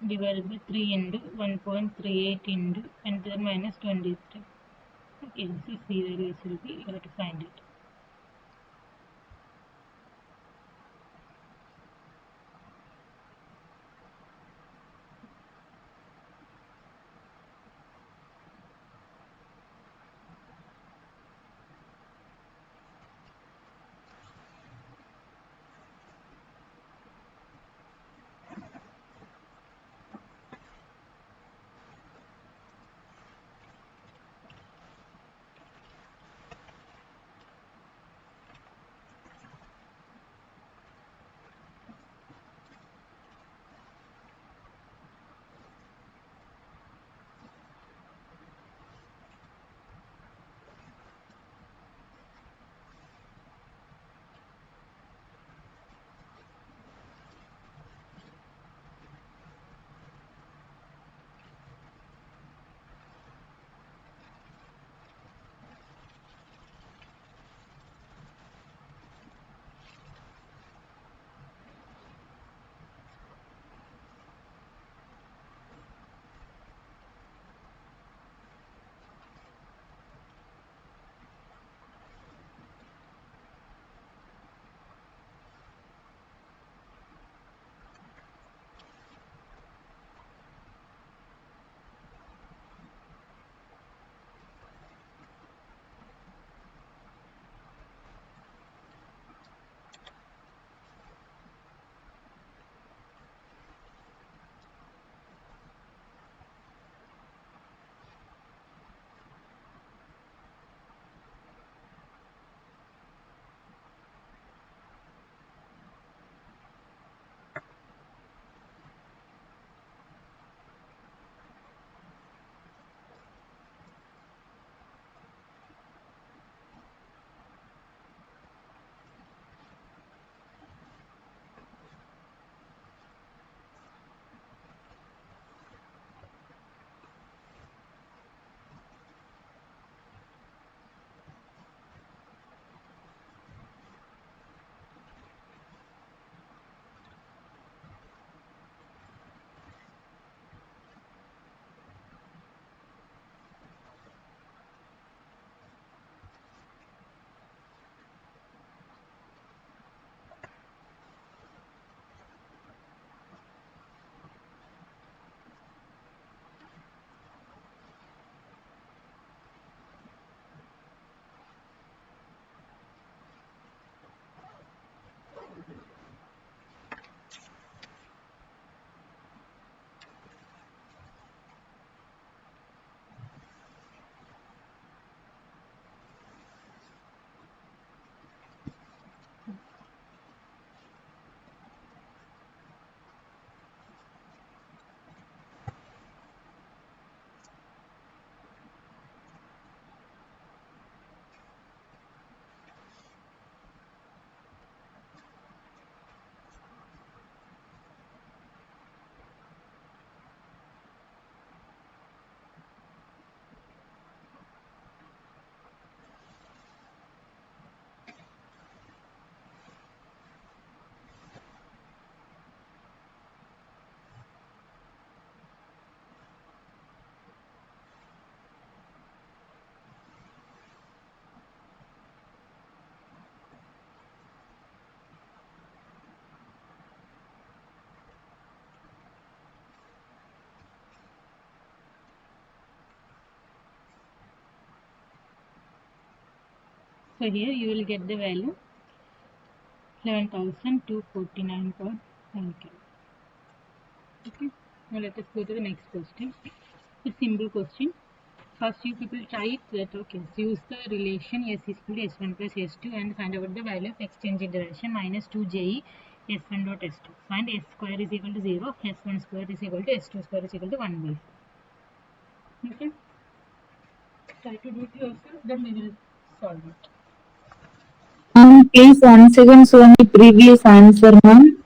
divided by 3 into 1.38 into 10 to the minus 23. Okay, so C values will be, you have to find it. So here you will get the value 11,249 per Ncal. Okay. Now let us go to the next question. It's a simple question. First, you people try it that okay. So use the relation S is equal to S1 plus S2 and find out the value of exchange interaction minus 2JE S1 dot S2. Find S square is equal to 0, S1 square is equal to S2 square is equal to 1 by 4. Okay. Try to do it yourself, then we will solve it. Please once again show me previous answer, ma'am.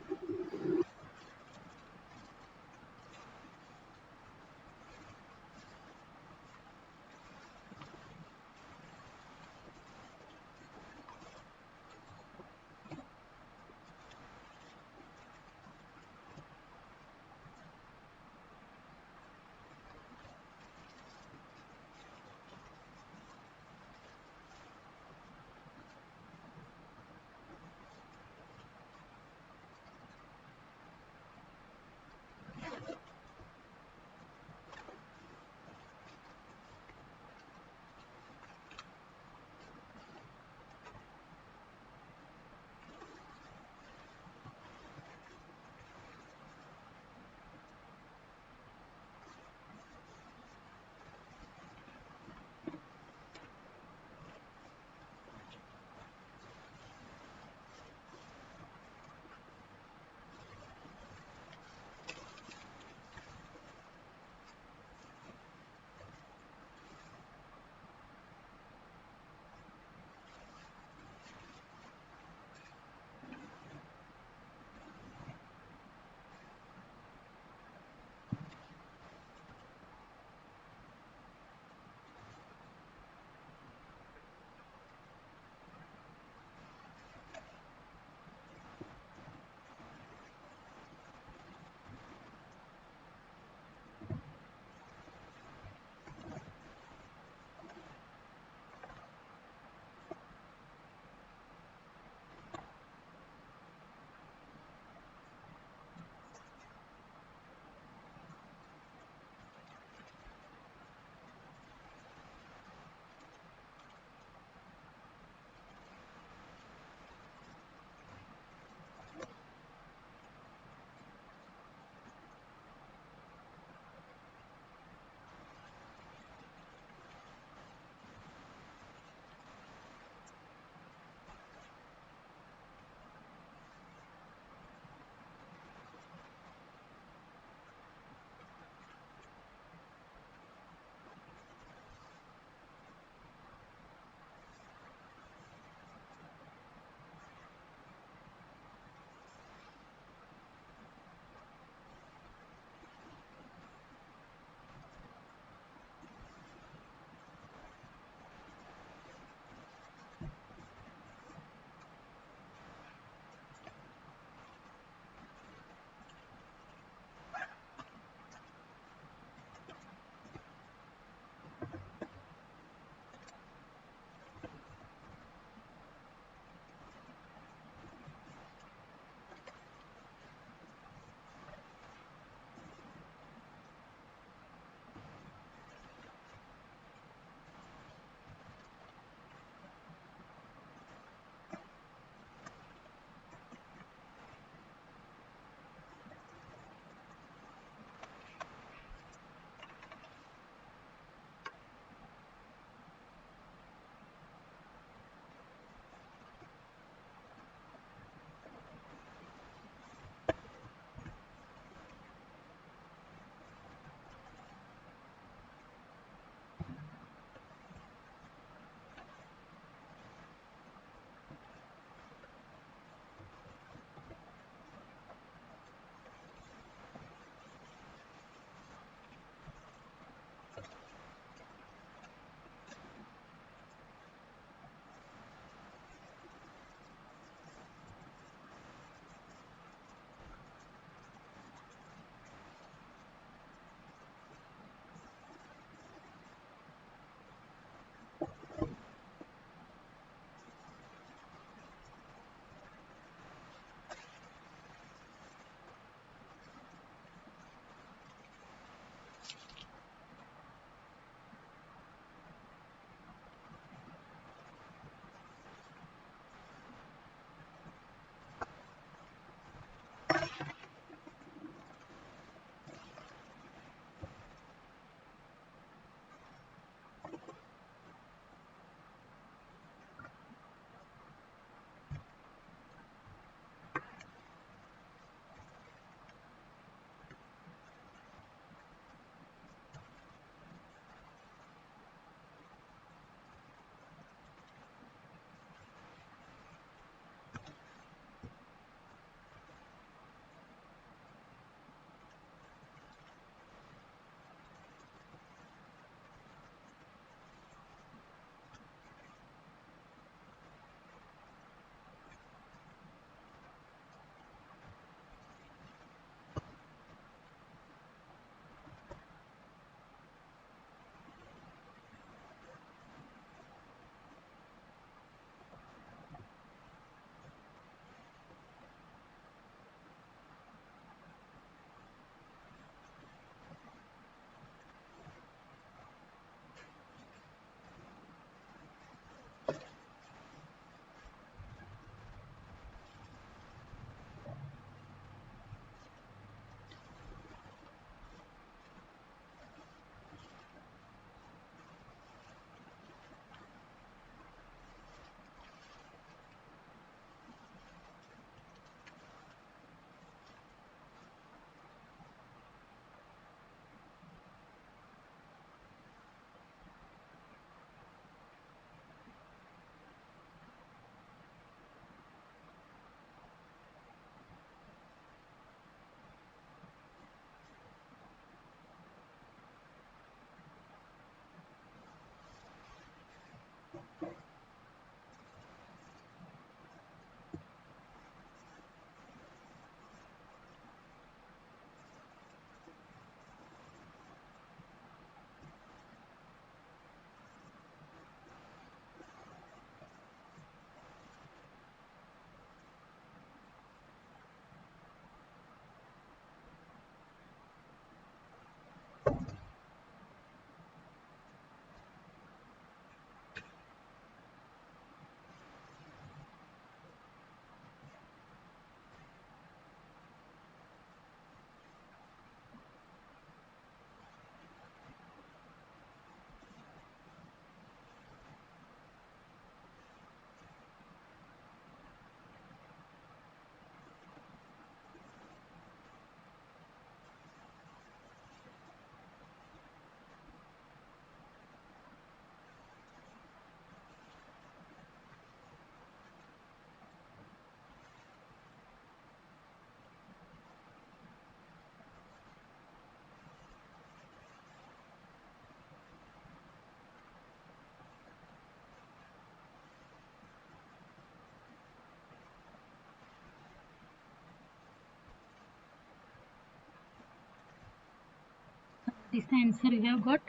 This is the answer we have got.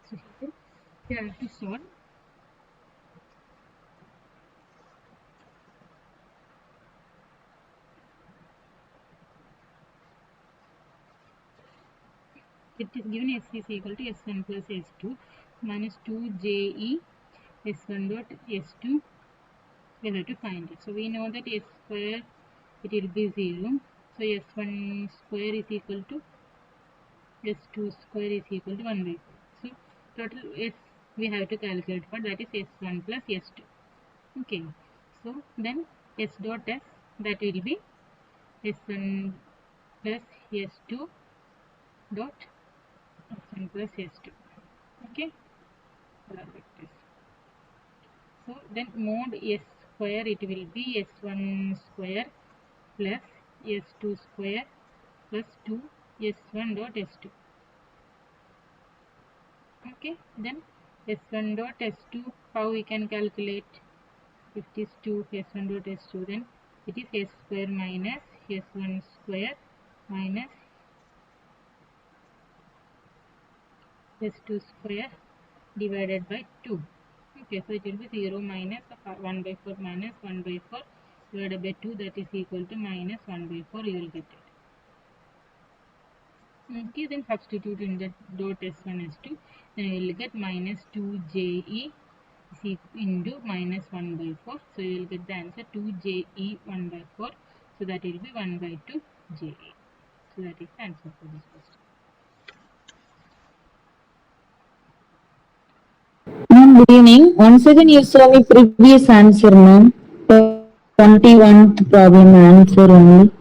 So here we have to solve. It is given S is equal to S1 plus S2 minus 2JE S1 dot S2. We have to find it. So we know that S square, it will be 0. So S1 square is equal to S2 square is equal to 1 by 4. So total S we have to calculate for, that is S1 plus S2. Okay. So then S dot S, that will be S1 plus S2 dot S1 plus S2. Okay. So then mod S square, it will be S1 square plus S2 square plus 2 S1 dot S2. Okay, then S1 dot S2, how we can calculate? If it is 2 S1 dot S2, then it is S square minus S1 square minus S2 square divided by 2. Okay, so it will be 0 minus 1 by 4 minus 1 by 4 divided by 2, that is equal to minus 1 by 4, you will get it. Okay, then substitute in the dot S1 S2, then you will get minus 2JE into minus 1 by 4. So you will get the answer 2JE 1 by 4. So that will be 1 by 2 JE. So that is the answer for this question. Ma'am, good evening. Once again, you saw me previous answer, ma'am. 21st problem answer only.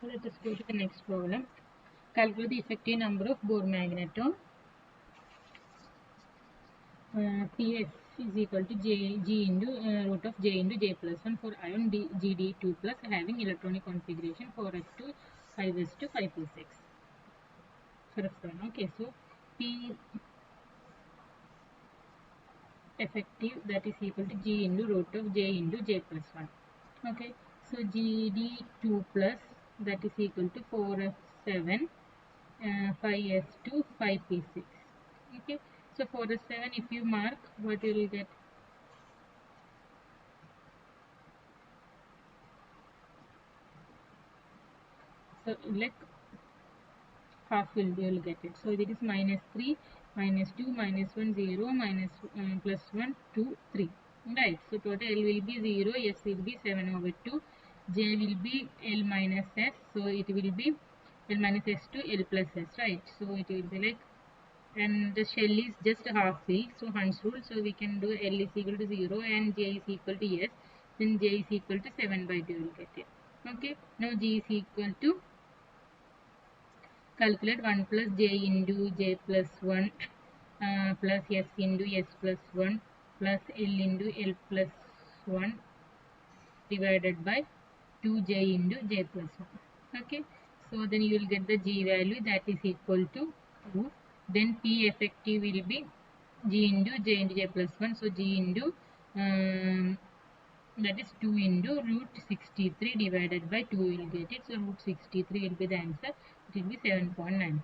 Let us go to the next problem. Calculate the effective number of Bohr magneton. Ps is equal to G into root of J into J plus 1 for ion GD2 plus having electronic configuration 4s2 5s2 5p6 for f1. Okay, so P effective, that is equal to G into root of J into J plus 1. Okay, so GD2 plus, that is equal to 4s7 5s2 5p6. Okay, so 4s7, if you mark, what you will get? So like half will be, you will get it. So it is minus 3, minus 2, minus 1, 0, minus plus 1, 2, 3. Right. So total L will be 0, S will be 7 over 2, J will be L minus S. So it will be L minus S to L plus S. Right. So it will be like, and the shell is just half field. So Hund's rule. So we can do L is equal to 0 and J is equal to S. Then J is equal to 7 by 2. You will get it. Okay. Now G is equal to, calculate 1 plus j into j plus 1 plus s into s plus 1 plus l into l plus 1 divided by 2j into j plus 1. Okay, so then you will get the g value, that is equal to 2. Then p effective will be g into j plus 1. So g into that is 2 into root 63 divided by 2 will get it. So root 63 will be the answer. It will be 7.9.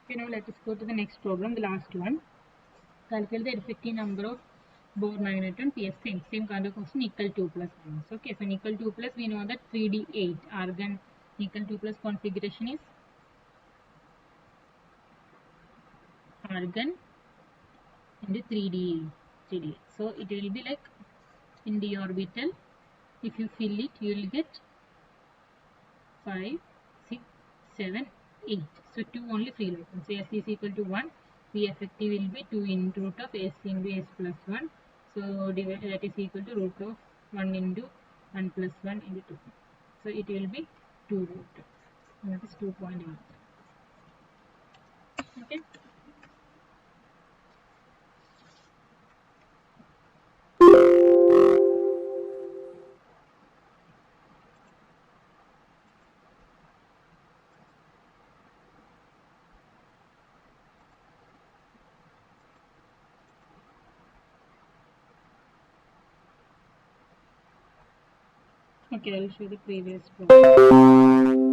Okay, now let us go to the next problem, the last one. Calculate the effective number of Bohr magneton PS. Same kind of question, nickel 2 plus minus. Okay, so nickel 2 plus, we know that 3D8 argon nickel 2 plus configuration is argon into 3D8. So it will be like in the orbital, if you fill it, you will get 5, 6, 7, 8. So 2 only free electrons. So S is equal to 1. P effective will be 2 into root of S into S plus 1. So that is equal to root of 1 into 1 plus 1 into 2. So it will be 2 root. That is 2.8. Okay. Okay, I will show the previous problem.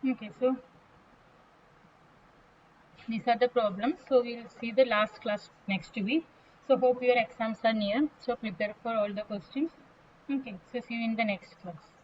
Okay, so these are the problems. So we'll see the last class next week. So hope your exams are near. So prepare for all the questions. Okay, so see you in the next class.